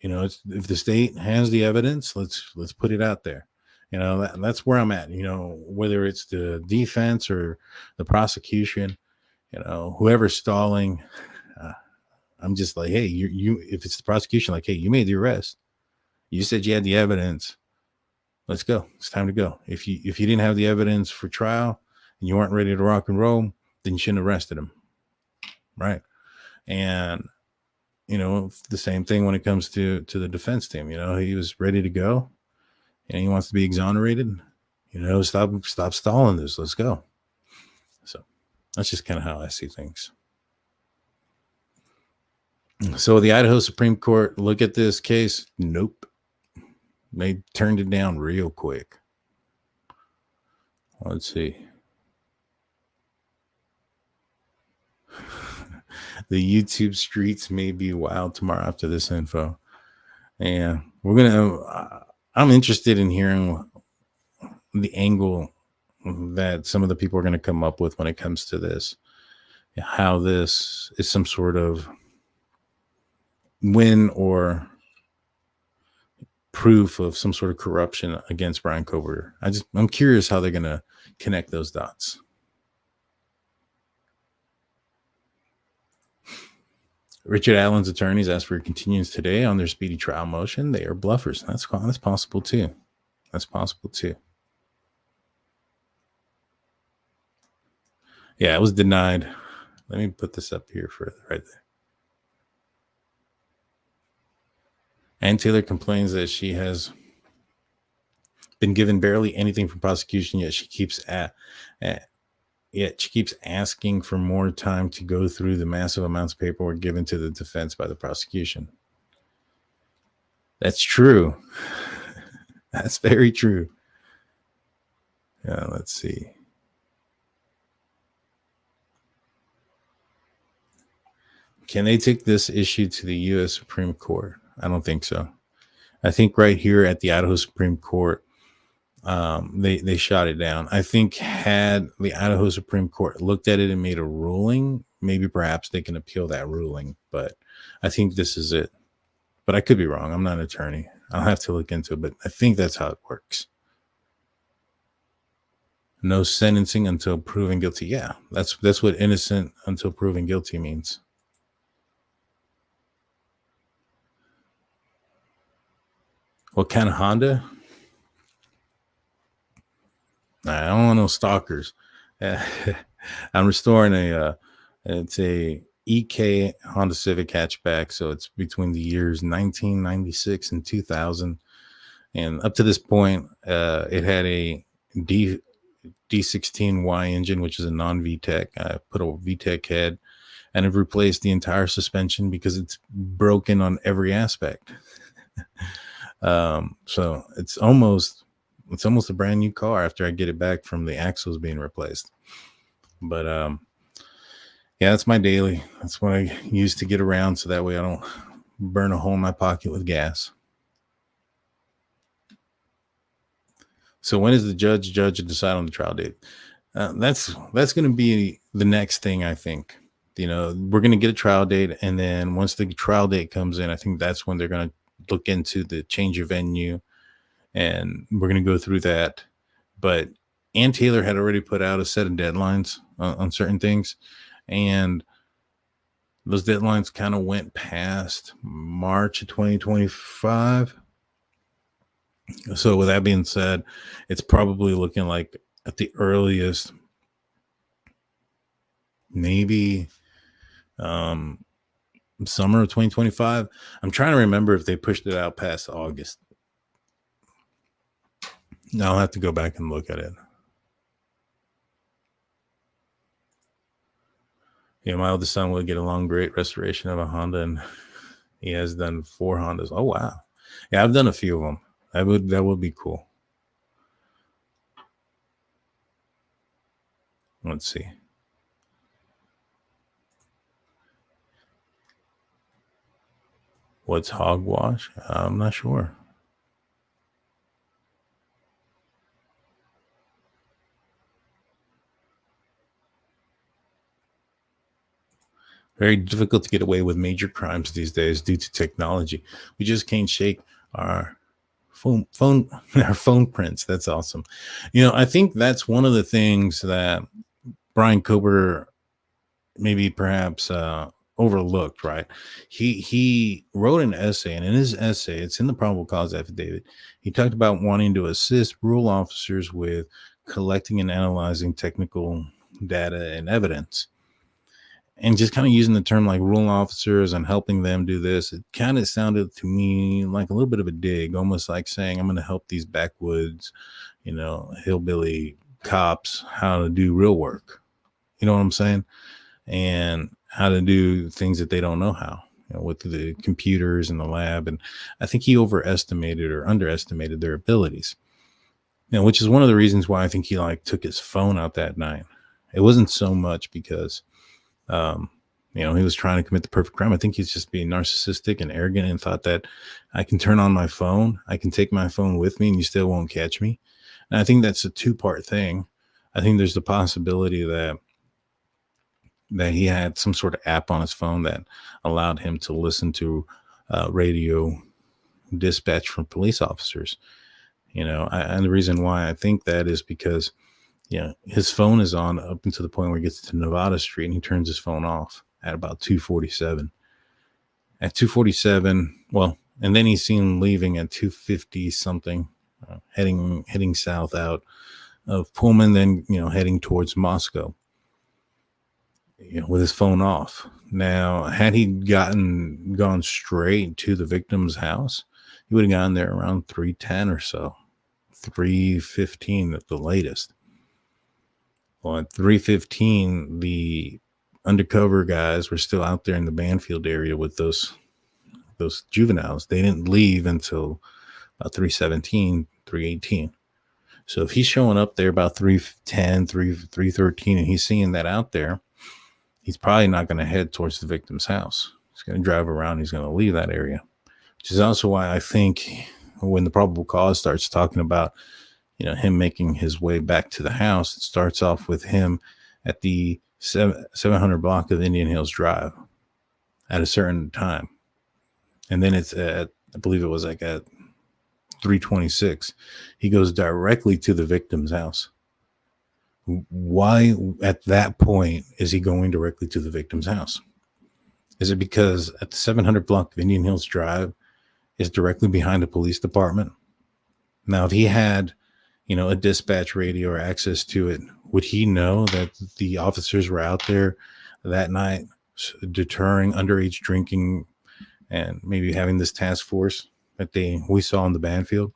If the state has the evidence, let's put it out there. That's where I'm at. Whether it's the defense or the prosecution, whoever's stalling, I'm just like, hey, you. If it's the prosecution, like, hey, you made the arrest. You said you had the evidence. Let's go. It's time to go. If you didn't have the evidence for trial and you weren't ready to rock and roll, then you shouldn't have arrested him, right? And the same thing when it comes to the defense team. He was ready to go, and he wants to be exonerated. Stop stalling this. Let's go. So that's just kind of how I see things. So the Idaho Supreme Court, look at this case. Nope. They turned it down real quick. Let's see. The YouTube streets may be wild tomorrow after this info. And I'm interested in hearing the angle that some of the people are going to come up with when it comes to this. How this is some sort of win or proof of some sort of corruption against Bryan Kohberger. I'm curious how they're going to connect those dots. Richard Allen's attorneys asked for a continuance today on their speedy trial motion. They are bluffers. That's possible too. That's possible too. Yeah, it was denied. Let me put this up here further, right there. Ann Taylor complains that she has been given barely anything from prosecution, yet she keeps asking for more time to go through the massive amounts of paperwork given to the defense by the prosecution. That's true. That's very true. Let's see. Can they take this issue to the U.S. Supreme Court? I don't think so. I think right here at the Idaho Supreme Court, they shot it down. I think had the Idaho Supreme Court looked at it and made a ruling, maybe perhaps they can appeal that ruling. But I think this is it. But I could be wrong. I'm not an attorney. I'll have to look into it, but I think that's how it works. No sentencing until proven guilty. Yeah, that's what innocent until proven guilty means. What kind of Honda? I don't want no stalkers. I'm restoring it's a EK Honda Civic hatchback. So it's between the years 1996 and 2000. And up to this point, it had a D16Y engine, which is a non-VTEC. I put a VTEC head, and I've replaced the entire suspension because it's broken on every aspect. So it's almost a brand new car after I get it back from the axles being replaced. But yeah, that's my daily. That's what I use to get around, so that way I don't burn a hole in my pocket with gas. So when is the judge decide on the trial date? That's going to be the next thing, I think. We're going to get a trial date, and then once the trial date comes in, I think that's when they're going to look into the change of venue, and we're going to go through that. But Ann Taylor had already put out a set of deadlines on certain things, and those deadlines kind of went past March of 2025. So with that being said, it's probably looking like at the earliest, maybe summer of 2025. I'm trying to remember if they pushed it out past August. I'll have to go back and look at it. Yeah, my oldest son will get along great. Restoration of a Honda, and he has done 4 Hondas. Oh wow! Yeah, I've done a few of them. That would be cool. Let's see. What's hogwash? I'm not sure. Very difficult to get away with major crimes these days due to technology. We just can't shake our phone prints. That's awesome. I think that's one of the things that Bryan Kohberger maybe perhaps overlooked, right? He wrote an essay, and in his essay, it's in the probable cause affidavit, he talked about wanting to assist rural officers with collecting and analyzing technical data and evidence. And just kind of using the term like rural officers and helping them do this, it kind of sounded to me like a little bit of a dig, almost like saying, I'm going to help these backwoods, hillbilly cops how to do real work. You know what I'm saying? And how to do things that they don't know how, with the computers in the lab. And I think he overestimated or underestimated their abilities, which is one of the reasons why I think he took his phone out that night. It wasn't so much because he was trying to commit the perfect crime. I think he's just being narcissistic and arrogant and thought that I can turn on my phone, I can take my phone with me, and you still won't catch me. And I think that's a 2-part thing. I think there's the possibility that he had some sort of app on his phone that allowed him to listen to radio dispatch from police officers. And the reason why I think that is because, his phone is on up until the point where he gets to Nevada Street, and he turns his phone off at about 2:47. At 2:47, and then he's seen leaving at 2:50 something, heading south out of Pullman, then heading towards Moscow, with his phone off. Now, had he gone straight to the victim's house, he would have gotten there around 3:10 or so, 3:15 at the latest. Well, at 3:15, the undercover guys were still out there in the Banfield area with those juveniles. They didn't leave until about 3:17, 3:18. So if he's showing up there about 3:10, 3:13, and he's seeing that out there, he's probably not going to head towards the victim's house. He's going to drive around. He's going to leave that area, which is also why I think when the probable cause starts talking about, him making his way back to the house, it starts off with him at the 700 block of Indian Hills Drive at a certain time. And then it's at, I believe it was like at 3:26, he goes directly to the victim's house. Why at that point is he going directly to the victim's house? Is it because at the 700 block of Indian Hills Drive is directly behind the police department? Now, if he had, a dispatch radio or access to it, would he know that the officers were out there that night deterring underage drinking and maybe having this task force that we saw in the Banfield?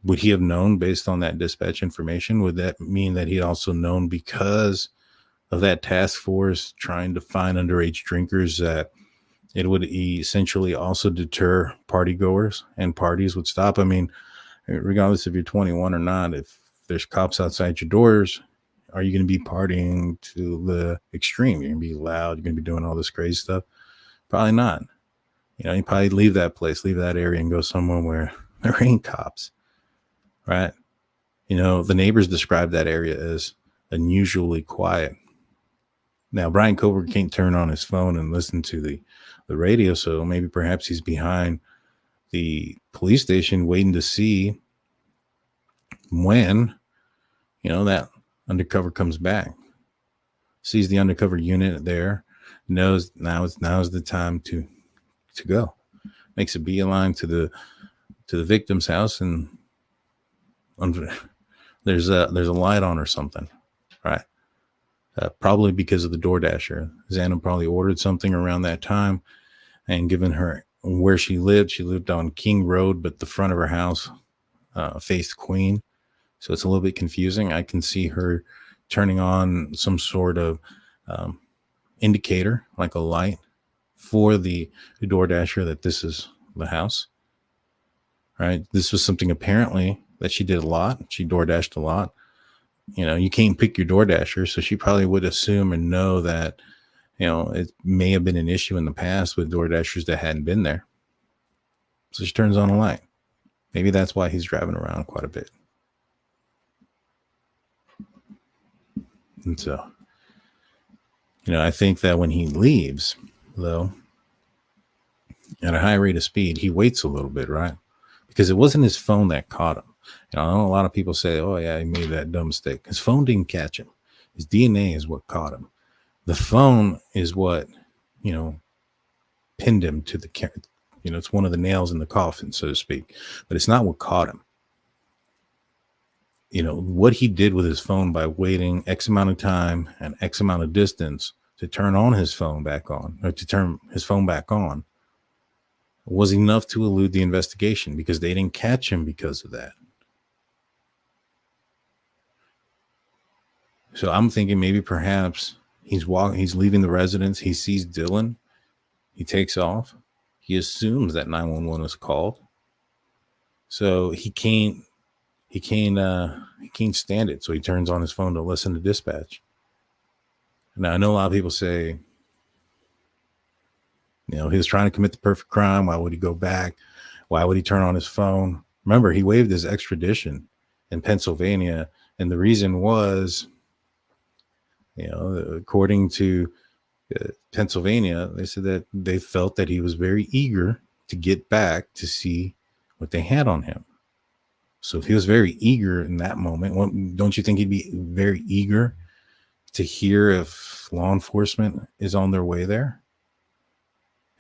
Would he have known based on that dispatch information? Would that mean that he'd also known because of that task force trying to find underage drinkers that it would essentially also deter party goers and parties would stop? I mean, regardless if you're 21 or not, if there's cops outside your doors, are you going to be partying to the extreme? You're going to be loud. You're going to be doing all this crazy stuff? Probably not. You probably leave that place, leave that area, and go somewhere where there ain't cops, right? The neighbors describe that area as unusually quiet. Now, Bryan Kohberger can't turn on his phone and listen to the radio, so maybe perhaps he's behind the police station waiting to see when, that undercover comes back, sees the undercover unit there, knows now's the time to go, makes a beeline to the victim's house, and there's a light on or something, right? Probably because of the DoorDasher. Xana probably ordered something around that time, and given her where she lived on King Road, but the front of her house faced Queen, so it's a little bit confusing. I can see her turning on some sort of indicator, like a light, for the DoorDasher that this is the house, right? This was something apparently that she did a lot. She DoorDashed a lot. You can't pick your DoorDasher, so she probably would assume and know that, it may have been an issue in the past with DoorDashers that hadn't been there. So she turns on a light. Maybe that's why he's driving around quite a bit. And so, I think that when he leaves, though, at a high rate of speed, he waits a little bit, right? Because it wasn't his phone that caught him. I know a lot of people say, oh, yeah, he made that dumb mistake. His phone didn't catch him. His DNA is what caught him. The phone is what, pinned him to the, it's one of the nails in the coffin, so to speak. But it's not what caught him. What he did with his phone by waiting X amount of time and X amount of distance to turn on his phone back on, or to turn his phone back on, was enough to elude the investigation, because they didn't catch him because of that. So I'm thinking maybe perhaps he's leaving the residence. He sees Dylan. He takes off. He assumes that 911 is called. So he can't stand it. So he turns on his phone to listen to dispatch. Now, I know a lot of people say, he was trying to commit the perfect crime. Why would he go back? Why would he turn on his phone? Remember, he waived his extradition in Pennsylvania. And the reason was, according to Pennsylvania, they said that they felt that he was very eager to get back to see what they had on him. So if he was very eager in that moment, don't you think he'd be very eager to hear if law enforcement is on their way there?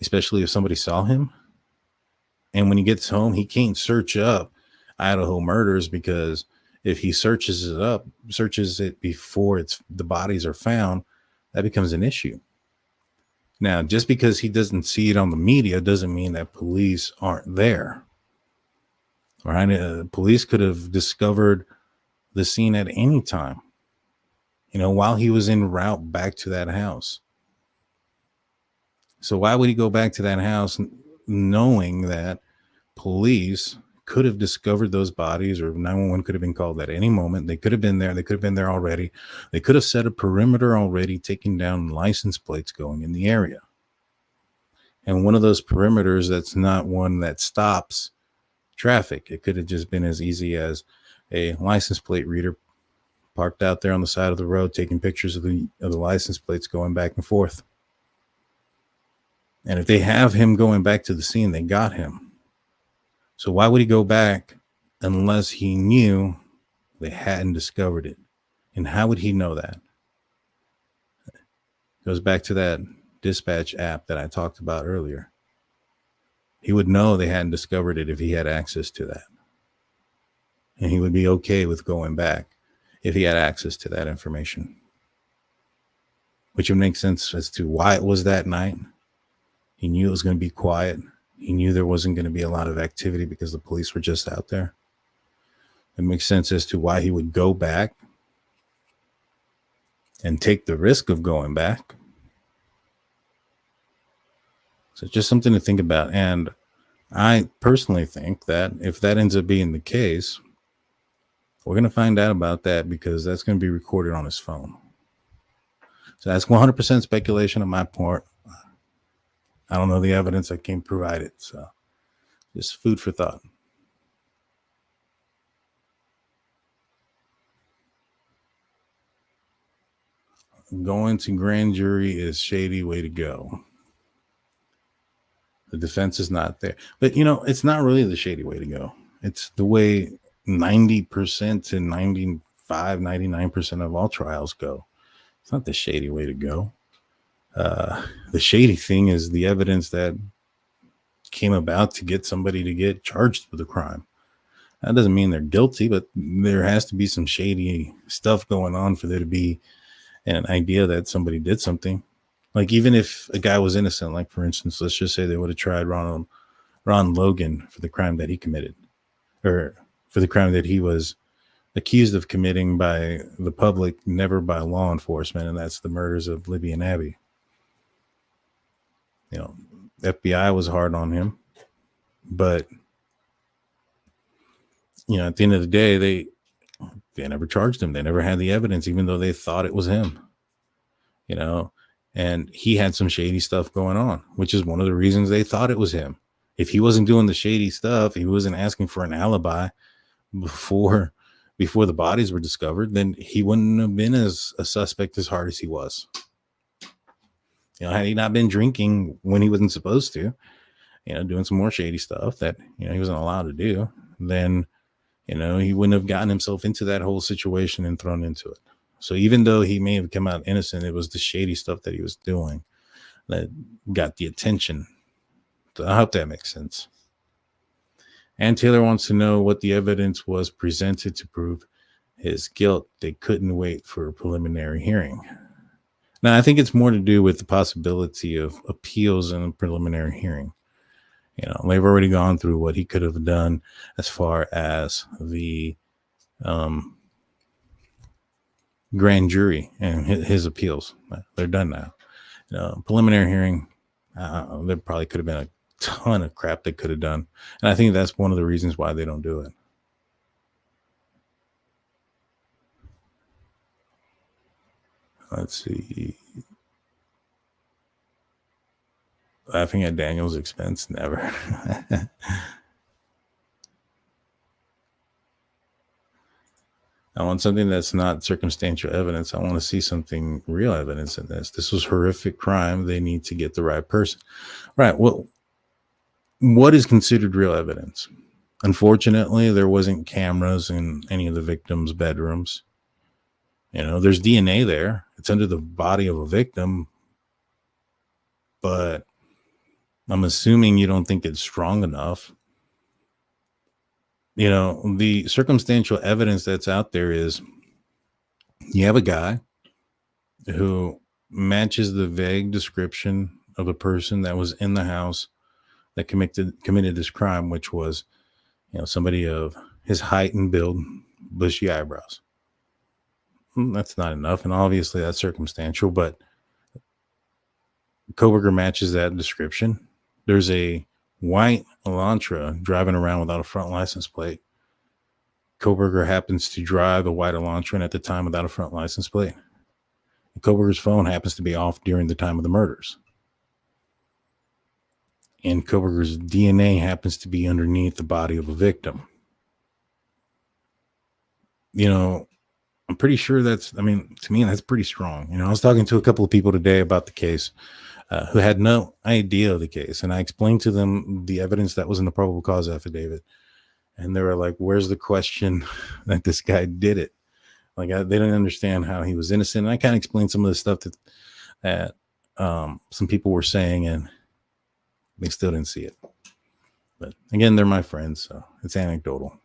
Especially if somebody saw him. And when he gets home, he can't search up Idaho murders, because if he searches it before the bodies are found, that becomes an issue. Now, just because he doesn't see it on the media doesn't mean that police aren't there. Right? Police could have discovered the scene at any time, while he was en route back to that house. So why would he go back to that house knowing that police could have discovered those bodies, or 911 could have been called at any moment? They could have been there. They could have been there already. They could have set a perimeter already, taking down license plates going in the area. And one of those perimeters that's not one that stops traffic. It could have just been as easy as a license plate reader parked out there on the side of the road, taking pictures of the license plates going back and forth. And if they have him going back to the scene, they got him. So why would he go back unless he knew they hadn't discovered it? And how would he know that? It goes back to that dispatch app that I talked about earlier. He would know they hadn't discovered it if he had access to that. And he would be okay with going back if he had access to that information. Which would make sense as to why it was that night. He knew it was going to be quiet. He knew there wasn't going to be a lot of activity because the police were just out there. It makes sense as to why he would go back and take the risk of going back. So just something to think about. And I personally think that if that ends up being the case, we're going to find out about that, because that's going to be recorded on his phone. So that's 100% speculation on my part. I don't know the evidence. I can't provide it. So just food for thought. Going to grand jury is shady way to go. The defense is not there. But, it's not really the shady way to go. It's the way 90% to 95, 99% of all trials go. It's not the shady way to go. The shady thing is the evidence that came about to get somebody to get charged with a crime. That doesn't mean they're guilty, but there has to be some shady stuff going on for there to be an idea that somebody did something. Like, even if a guy was innocent, like, for instance, let's just say they would have tried Ron Logan for the crime that he committed, or for the crime that he was accused of committing by the public, never by law enforcement, and that's the murders of Libby and Abby. FBI was hard on him, but, at the end of the day, they never charged him. They never had the evidence, even though they thought it was him, and he had some shady stuff going on, which is one of the reasons they thought it was him. If he wasn't doing the shady stuff, he wasn't asking for an alibi before the bodies were discovered, then he wouldn't have been as a suspect as hard as he was. Had he not been drinking when he wasn't supposed to, doing some more shady stuff that, he wasn't allowed to do, then, he wouldn't have gotten himself into that whole situation and thrown into it. So even though he may have come out innocent, it was the shady stuff that he was doing that got the attention. So I hope that makes sense. And Taylor wants to know what the evidence was presented to prove his guilt. They couldn't wait for a preliminary hearing. Now, I think it's more to do with the possibility of appeals in a preliminary hearing. They've already gone through what he could have done as far as the grand jury and his appeals. They're done now. Preliminary hearing, there probably could have been a ton of crap they could have done. And I think that's one of the reasons why they don't do it. Let's see. Laughing at Daniel's expense? Never. I want something that's not circumstantial evidence. I want to see something real evidence in this. This was horrific crime. They need to get the right person. Right. Well, what is considered real evidence? Unfortunately, there wasn't cameras in any of the victims' bedrooms. There's DNA there. It's under the body of a victim, but I'm assuming you don't think it's strong enough. The circumstantial evidence that's out there is you have a guy who matches the vague description of a person that was in the house that committed this crime, which was, somebody of his height and build, bushy eyebrows. That's not enough, and obviously that's circumstantial, but Kohberger matches that description. There's a white Elantra driving around without a front license plate. Kohberger happens to drive a white Elantra at the time without a front license plate. Kohberger's phone happens to be off during the time of the murders. And Kohberger's DNA happens to be underneath the body of a victim. I'm pretty sure to me, that's pretty strong. I was talking to a couple of people today about the case who had no idea of the case. And I explained to them the evidence that was in the probable cause affidavit. And they were like, where's the question that this guy did it? They didn't understand how he was innocent. And I kind of explained some of the stuff that some people were saying, and they still didn't see it. But again, they're my friends, so it's anecdotal.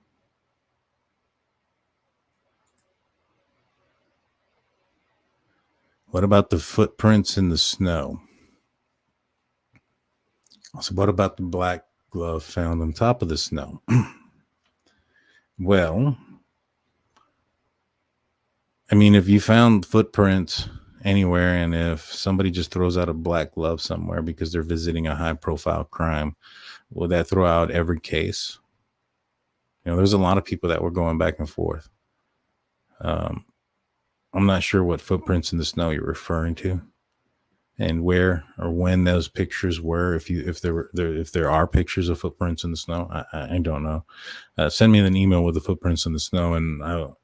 What about the footprints in the snow? So what about the black glove found on top of the snow? Well, if you found footprints anywhere, and if somebody just throws out a black glove somewhere because they're visiting a high-profile crime, will that throw out every case? There's a lot of people that were going back and forth. I'm not sure what footprints in the snow you're referring to, and where or when those pictures were. If there are pictures of footprints in the snow, I don't know. Send me an email with the footprints in the snow, and I'll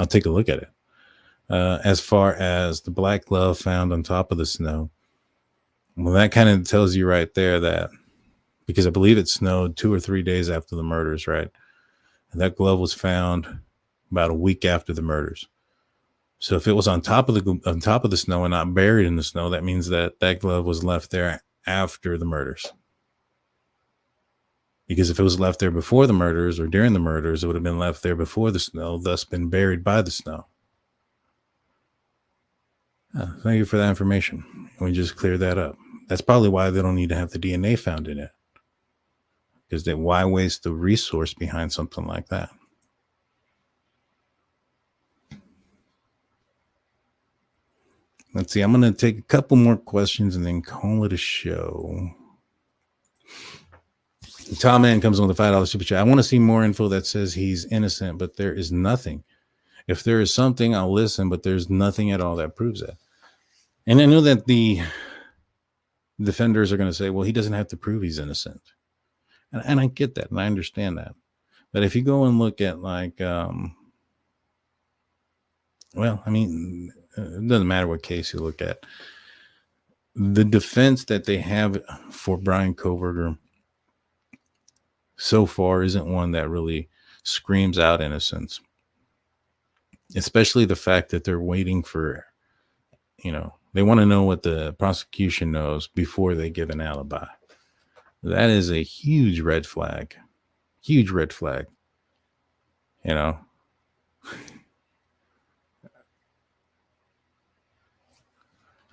take a look at it. As far as the black glove found on top of the snow, well, that kind of tells you right there that, because I believe it snowed 2 or 3 days after the murders, right? And that glove was found about a week after the murders. So if it was on top of the snow and not buried in the snow, that means that glove was left there after the murders. Because if it was left there before the murders or during the murders, it would have been left there before the snow, thus been buried by the snow. Thank you for that information. We just cleared that up. That's probably why they don't need to have the DNA found in it. Because why waste the resource behind something like that? Let's see. I'm going to take a couple more questions and then call it a show. Tom Mann comes in with a $5 super chat. I want to see more info that says he's innocent, but there is nothing. If there is something, I'll listen, but there's nothing at all that proves that. And I know that the defenders are going to say, well, he doesn't have to prove he's innocent. And I get that, and I understand that. But if you go and look at it doesn't matter what case you look at. The defense that they have for Bryan Kohberger so far isn't one that really screams out innocence. Especially the fact that they're waiting for, they want to know what the prosecution knows before they give an alibi. That is a huge red flag. Huge red flag. I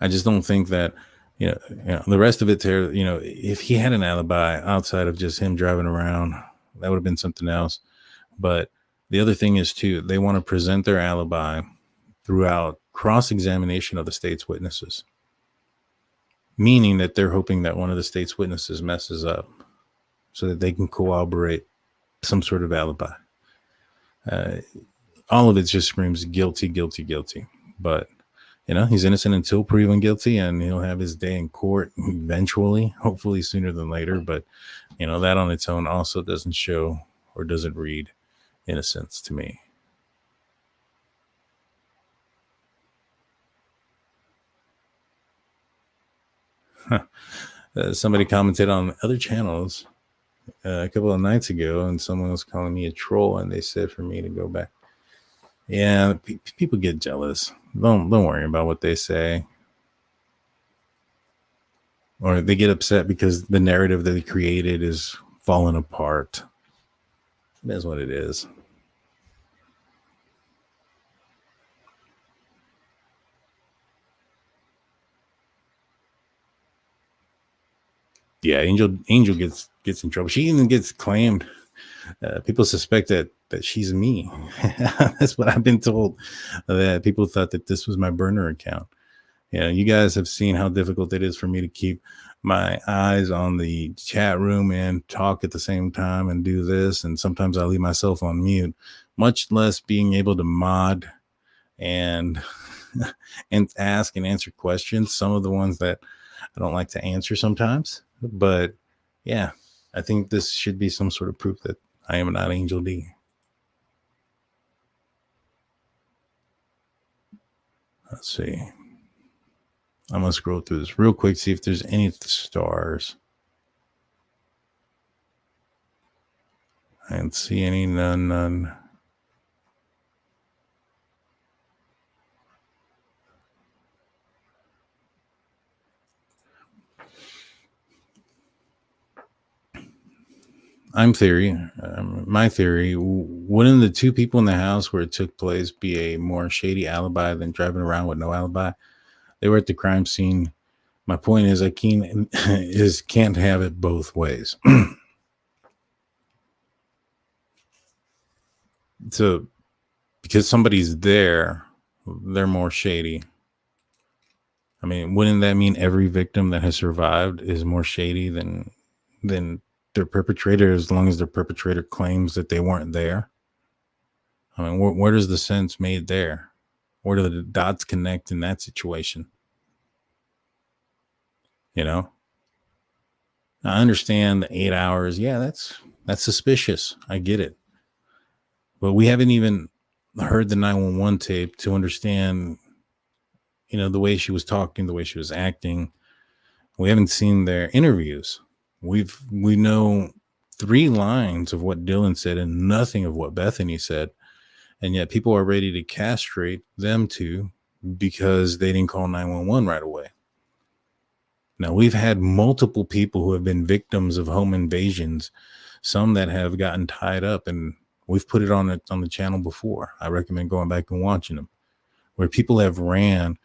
just don't think that, the rest of it there, if he had an alibi outside of just him driving around, that would have been something else. But the other thing is, too, they want to present their alibi throughout cross-examination of the state's witnesses, meaning that they're hoping that one of the state's witnesses messes up so that they can corroborate some sort of alibi. All of it just screams guilty, guilty, guilty. But he's innocent until proven guilty, and he'll have his day in court eventually, hopefully sooner than later. But, that on its own also doesn't show or doesn't read innocence to me. Somebody commented on other channels a couple of nights ago, and someone was calling me a troll, and they said for me to go back. Yeah, people get jealous. Don't worry about what they say, or they get upset because the narrative that they created is falling apart. That's what it is. Yeah, Angel gets in trouble. She even gets claimed. People suspect that she's me. That's what I've been told. That people thought that this was my burner account. You guys have seen how difficult it is for me to keep my eyes on the chat room and talk at the same time and do this. And sometimes I leave myself on mute, much less being able to mod and and ask and answer questions. Some of the ones that I don't like to answer sometimes, but yeah, I think this should be some sort of proof that I am not Angel D. Let's see. I'm gonna scroll through this real quick, see if there's any stars. I didn't see any. None. My theory, wouldn't the two people in the house where it took place be a more shady alibi than driving around with no alibi? They were at the crime scene. My point is, I can't have it both ways. So, because somebody's there, they're more shady. I mean, wouldn't that mean every victim that has survived is more shady than their perpetrator, as long as their perpetrator claims that they weren't there? I mean, where does the sense made there? Where do the dots connect in that situation? I understand the 8 hours. Yeah, that's suspicious. I get it. But we haven't even heard the 911 tape to understand, the way she was talking, the way she was acting. We haven't seen their interviews. We know 3 lines of what Dylan said and nothing of what Bethany said. And yet people are ready to castrate them two because they didn't call 911 right away. Now, we've had multiple people who have been victims of home invasions, some that have gotten tied up, and we've put it on the channel before. I recommend going back and watching them, where people have ran.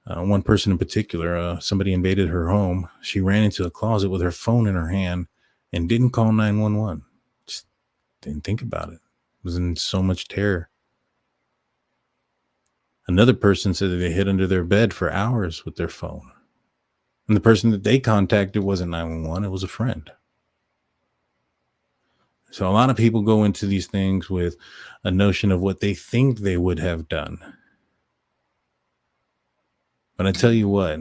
One person in particular, somebody invaded her home. She ran into a closet with her phone in her hand and didn't call 911. Just didn't think about it. Was in so much terror. Another person said that they hid under their bed for hours with their phone. And the person that they contacted wasn't 911, it was a friend. So a lot of people go into these things with a notion of what they think they would have done. But I tell you what,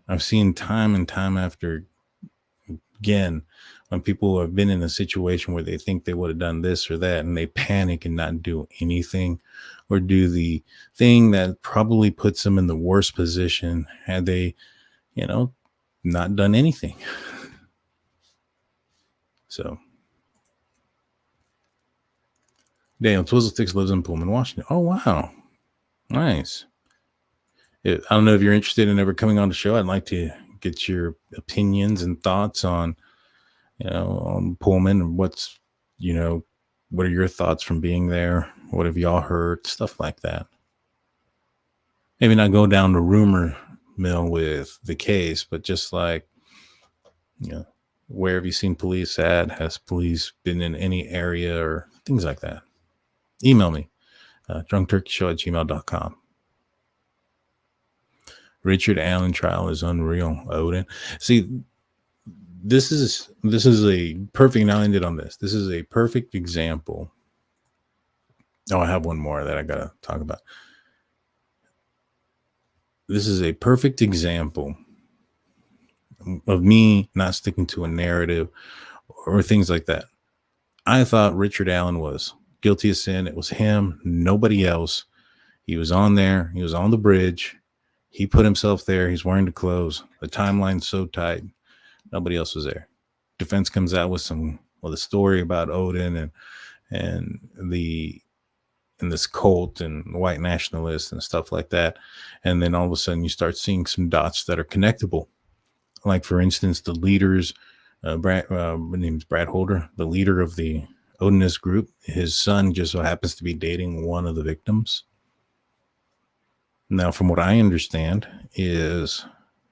I've seen time and time after again, when people have been in a situation where they think they would have done this or that, and they panic and not do anything, or do the thing that probably puts them in the worst position had they, not done anything. So, Daniel Twizzlesticks lives in Pullman, Washington. Oh, wow. Nice. I don't know if you're interested in ever coming on the show. I'd like to get your opinions and thoughts on, on Pullman, and what are your thoughts from being there? What have y'all heard? Stuff like that. Maybe not go down the rumor mill with the case, but just like, where have you seen police at? Has police been in any area or things like that? Email me, drunkturkeyshow@gmail.com. Richard Allen trial is unreal, Odin. See, this is a perfect, and I'll end it on this. This is a perfect example. Oh, I have one more that I got to talk about. This is a perfect example of me not sticking to a narrative or things like that. I thought Richard Allen was guilty of sin. It was him, nobody else. He was on there. He was on the bridge. He put himself there. He's wearing the clothes. The timeline's so tight. Nobody else was there. Defense comes out with some the story about Odin and this cult and white nationalists and stuff like that. And then all of a sudden you start seeing some dots that are connectable. Like, for instance, the leaders, my name's Brad Holder, the leader of the Odinist group, his son just so happens to be dating one of the victims. Now, from what I understand is,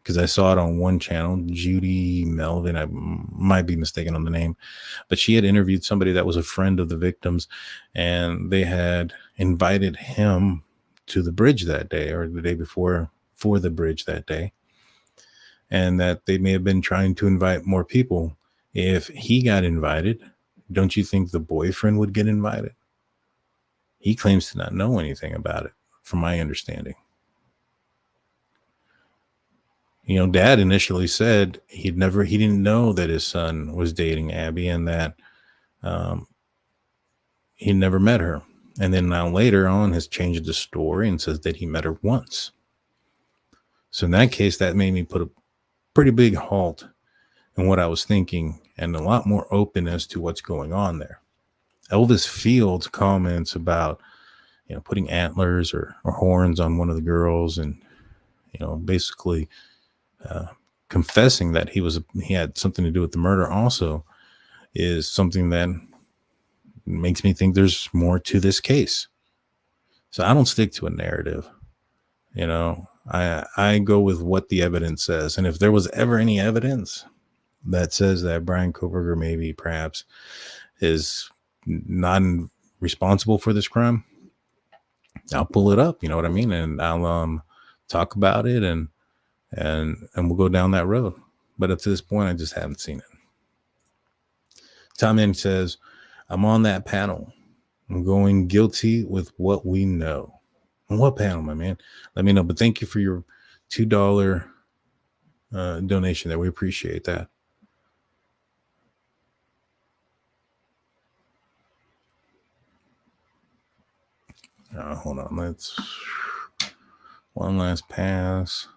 because I saw it on one channel, Judy Melvin, I might be mistaken on the name, but she had interviewed somebody that was a friend of the victims, and they had invited him to the bridge that day or the day before for the bridge that day, and that they may have been trying to invite more people. If he got invited, don't you think the boyfriend would get invited? He claims to not know anything about it, from my understanding. Dad initially said he didn't know that his son was dating Abby, and that he never met her. And then now later on has changed the story and says that he met her once. So in that case, that made me put a pretty big halt in what I was thinking and a lot more open as to what's going on there. Elvis Fields comments about, putting antlers or horns on one of the girls and, basically confessing that he had something to do with the murder also is something that makes me think there's more to this case. So I don't stick to a narrative. I go with what the evidence says. And if there was ever any evidence that says that Bryan Kohberger maybe perhaps is not responsible for this crime, I'll pull it up, you know what I mean? And I'll talk about it and we'll go down that road. But up to this point, I just haven't seen it. Tom Mann says, I'm on that panel. I'm going guilty with what we know. On what panel, my man? Let me know. But thank you for your $2 donation there. We appreciate that. Hold on. Let's one last pass.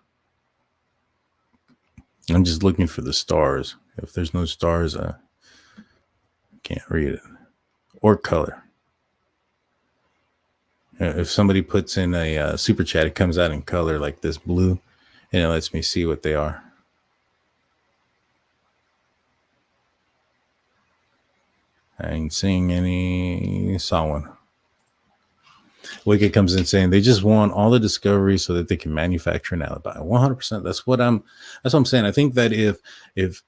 I'm just looking for the stars. If there's no stars, I can't read it. Or color. If somebody puts in a super chat, it comes out in color like this blue, and it lets me see what they are. I ain't seeing any. Saw one. Wicked comes in saying they just want all the discoveries so that they can manufacture an alibi. 100%. That's what I'm saying. I think that if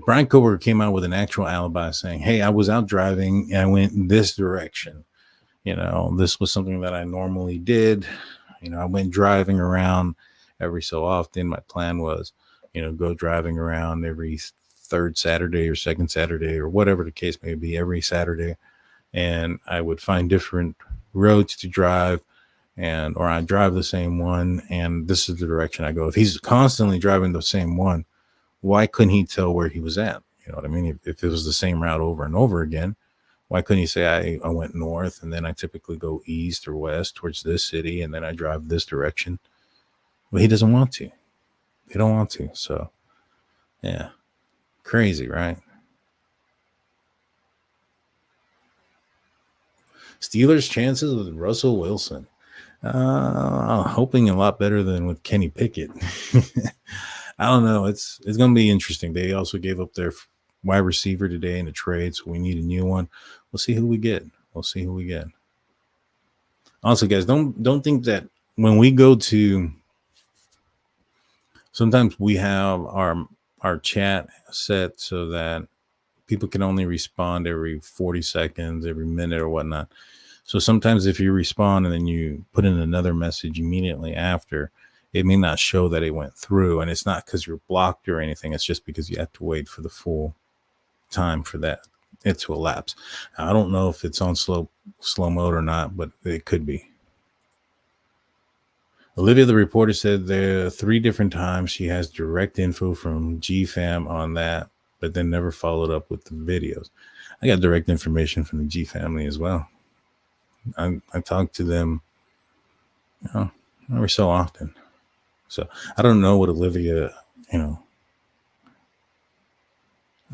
Bryan Kohberger came out with an actual alibi saying, hey, I was out driving and I went in this direction. This was something that I normally did. I went driving around every so often. My plan was, go driving around every third Saturday or second Saturday or whatever the case may be, every Saturday. And I would find different roads to drive or I drive the same one. And this is the direction I go. If he's constantly driving the same one, why couldn't he tell where he was at? You know what I mean? If it was the same route over and over again, why couldn't he say I went north and then I typically go east or west towards this city and then I drive this direction? Well, he doesn't want to. He don't want to. So, yeah. Crazy, right? Steelers' chances with Russell Wilson. I'm hoping a lot better than with Kenny Pickett. I don't know. It's going to be interesting. They also gave up their wide receiver today in a trade, so we need a new one. We'll see who we get. Also, guys, don't think that when we go to, sometimes we have our chat set so that people can only respond every 40 seconds, every minute or whatnot. So sometimes if you respond and then you put in another message immediately after, it may not show that it went through. And it's not because you're blocked or anything. It's just because you have to wait for the full time for it to elapse. I don't know if it's on slow mode or not, but it could be. Olivia, the reporter, said there are 3 different times she has direct info from GFAM on that, but then never followed up with the videos. I got direct information from the G family as well. I talk to them, every so often. So I don't know what Olivia,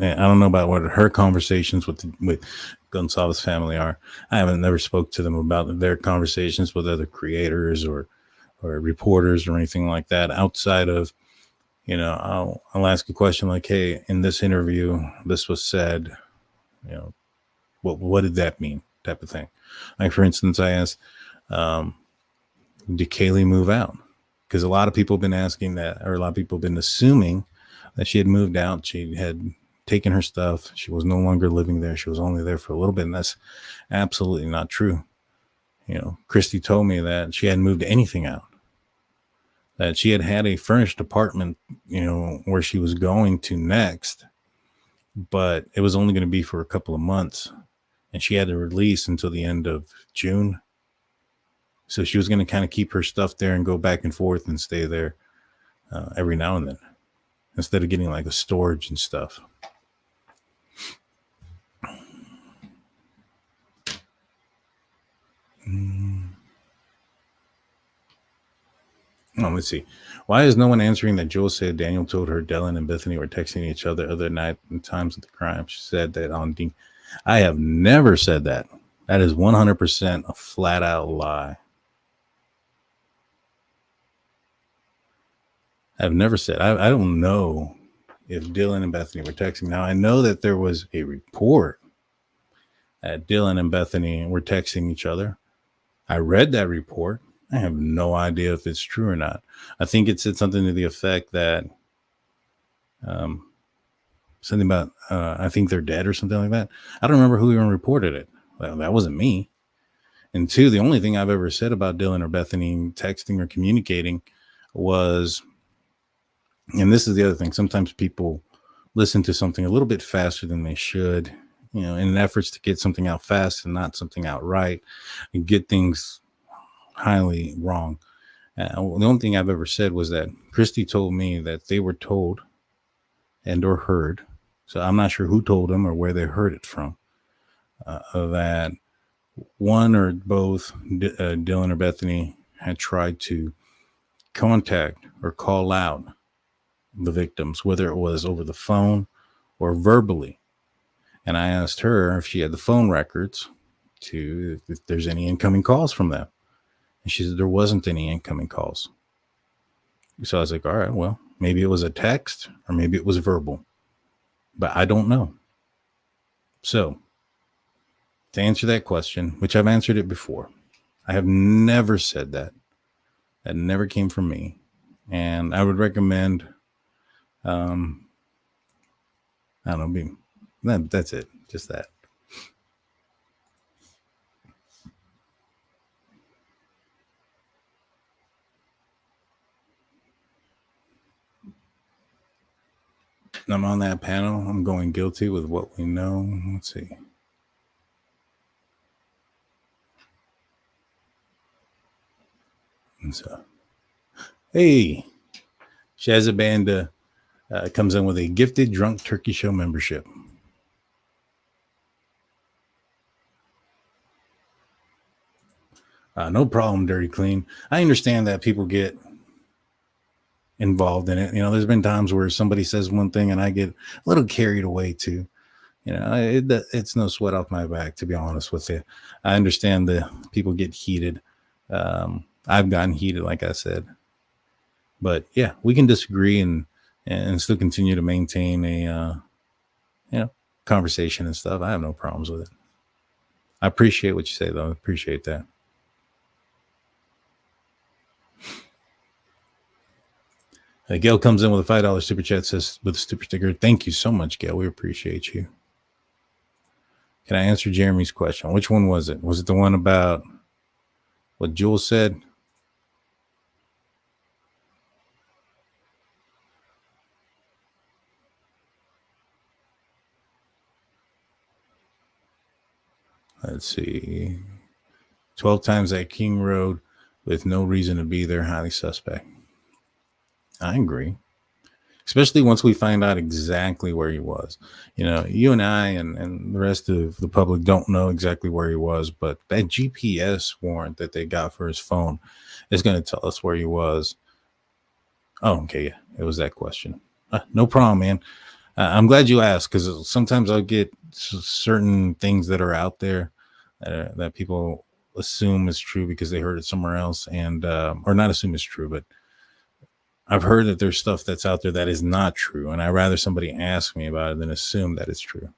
I don't know about what her conversations with Goncalves family are. I haven't never spoke to them about their conversations with other creators or reporters or anything like that outside of, I'll ask a question like, hey, in this interview, this was said, what did that mean? Type of thing. Like, for instance, I asked, did Kaylee move out? Because a lot of people have been asking that, or a lot of people have been assuming that she had moved out. She had taken her stuff. She was no longer living there. She was only there for a little bit. And that's absolutely not true. Christy told me that she hadn't moved anything out, that she had a furnished apartment, where she was going to next, but it was only going to be for a couple of months. And she had to release until the end of June. So she was going to kind of keep her stuff there and go back and forth and stay there every now and then, instead of getting like a storage and stuff. Let's see. Why is no one answering that Joel said Daniel told her Dylan and Bethany were texting each other other night in times of the crime? She said that on Dean. I have never said that. That is 100% a flat out lie. I've never said. I don't know if Dylan and Bethany were texting. Now, I know that there was a report that Dylan and Bethany were texting each other. I read that report. I have no idea if it's true or not. I think it said something to the effect that something about, I think they're dead or something like that. I don't remember who even reported it. Well, that wasn't me. And two, the only thing I've ever said about Dylan or Bethany texting or communicating was, and this is the other thing, sometimes people listen to something a little bit faster than they should, in efforts to get something out fast and not something out right, and get things highly wrong. The only thing I've ever said was that Christy told me that they were told and or heard, so I'm not sure who told them or where they heard it from, that one or both Dylan or Bethany had tried to contact or call out the victims, whether it was over the phone or verbally. And I asked her if she had the phone records to, if there's any incoming calls from them. And she said there wasn't any incoming calls. So I was like, all right, well, maybe it was a text or maybe it was verbal, but I don't know. So to answer that question, which I've answered it before, I have never said that. That never came from me. And I would recommend, I don't know, that's it. Just that. I'm on that panel. I'm going guilty with what we know. Let's see. And so, hey, Shazabanda comes in with a gifted Drunk Turkey Show membership. No problem, Dirty Clean. I understand that people get involved in it. There's been times where somebody says one thing and I get a little carried away too. It's no sweat off my back, to be honest with you. I understand that people get heated. I've gotten heated, like I said. But yeah, we can disagree and still continue to maintain a conversation and stuff. I have no problems with it. I appreciate what you say, though. I appreciate that. Gail comes in with a $5 super chat, says with a super sticker. Thank you so much, Gail. We appreciate you. Can I answer Jeremy's question? Which one was it? Was it the one about what Jules said? Let's see. 12 times at King Road with no reason to be there. Highly suspect. I agree. Especially once we find out exactly where he was. You and I and the rest of the public don't know exactly where he was, but that GPS warrant that they got for his phone is going to tell us where he was. Oh, okay. Yeah, it was that question. No problem, man. I'm glad you asked, because sometimes I'll get certain things that are out there that people assume is true because they heard it somewhere else, and or not assume it's true, but I've heard that there's stuff that's out there that is not true, and I'd rather somebody ask me about it than assume that it's true.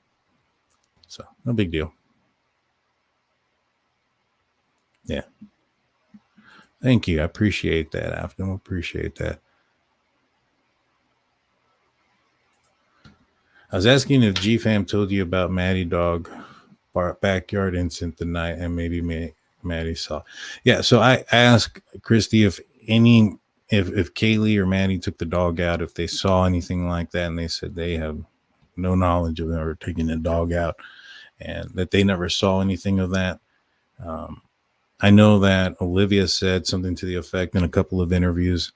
So no big deal. Yeah. Thank you. I appreciate that, Afton. I appreciate that. I was asking if GFam told you about Maddie Dog backyard incident tonight, and maybe Maddie saw. Yeah, so I asked Christy if Kaylee or Maddie took the dog out, if they saw anything like that, and they said they have no knowledge of ever taking the dog out, and that they never saw anything of that. I know that Olivia said something to the effect in a couple of interviews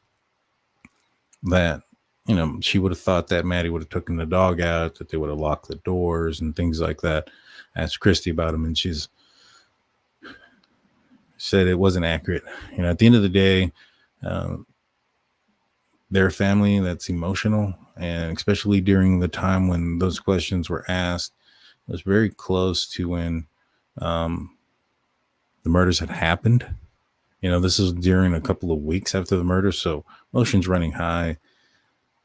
that, you know, she would have thought that Maddie would have taken the dog out, that they would have locked the doors and things like that. I asked Christy about them, and she's said it wasn't accurate. You know, at the end of the day, their family that's emotional, and especially during the time when those questions were asked, it was very close to when the murders had happened. You know, this is during a couple of weeks after the murder, so emotions running high.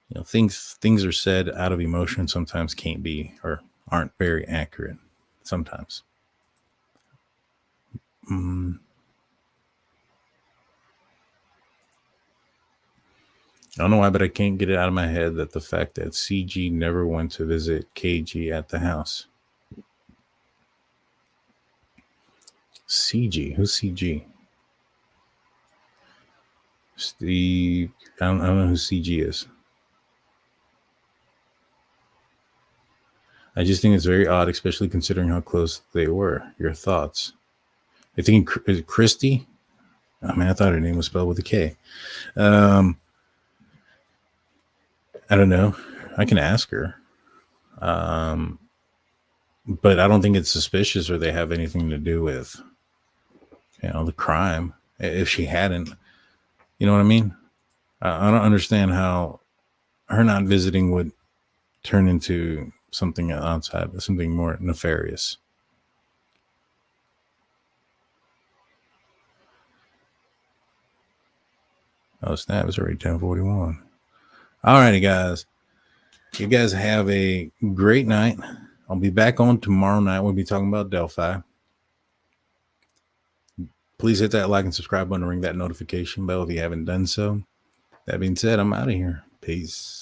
You know, things are said out of emotion sometimes can't be or aren't very accurate sometimes. I don't know why, but I can't get it out of my head that the fact that CG never went to visit KG at the house. CG? Who's CG? Steve? I don't know who CG is. I just think it's very odd, especially considering how close they were. Your thoughts? I think, is it Christy? I mean, I thought her name was spelled with a K. I don't know. I can ask her. But I don't think it's suspicious or they have anything to do with, you know, the crime. If she hadn't, you know what I mean? I don't understand how her not visiting would turn into something outside, something more nefarious. Oh, snap. It's already 10:41. All righty, guys. You guys have a great night. I'll be back on tomorrow night. We'll be talking about Delphi. Please hit that like and subscribe button and ring that notification bell if you haven't done so. That being said, I'm out of here. Peace.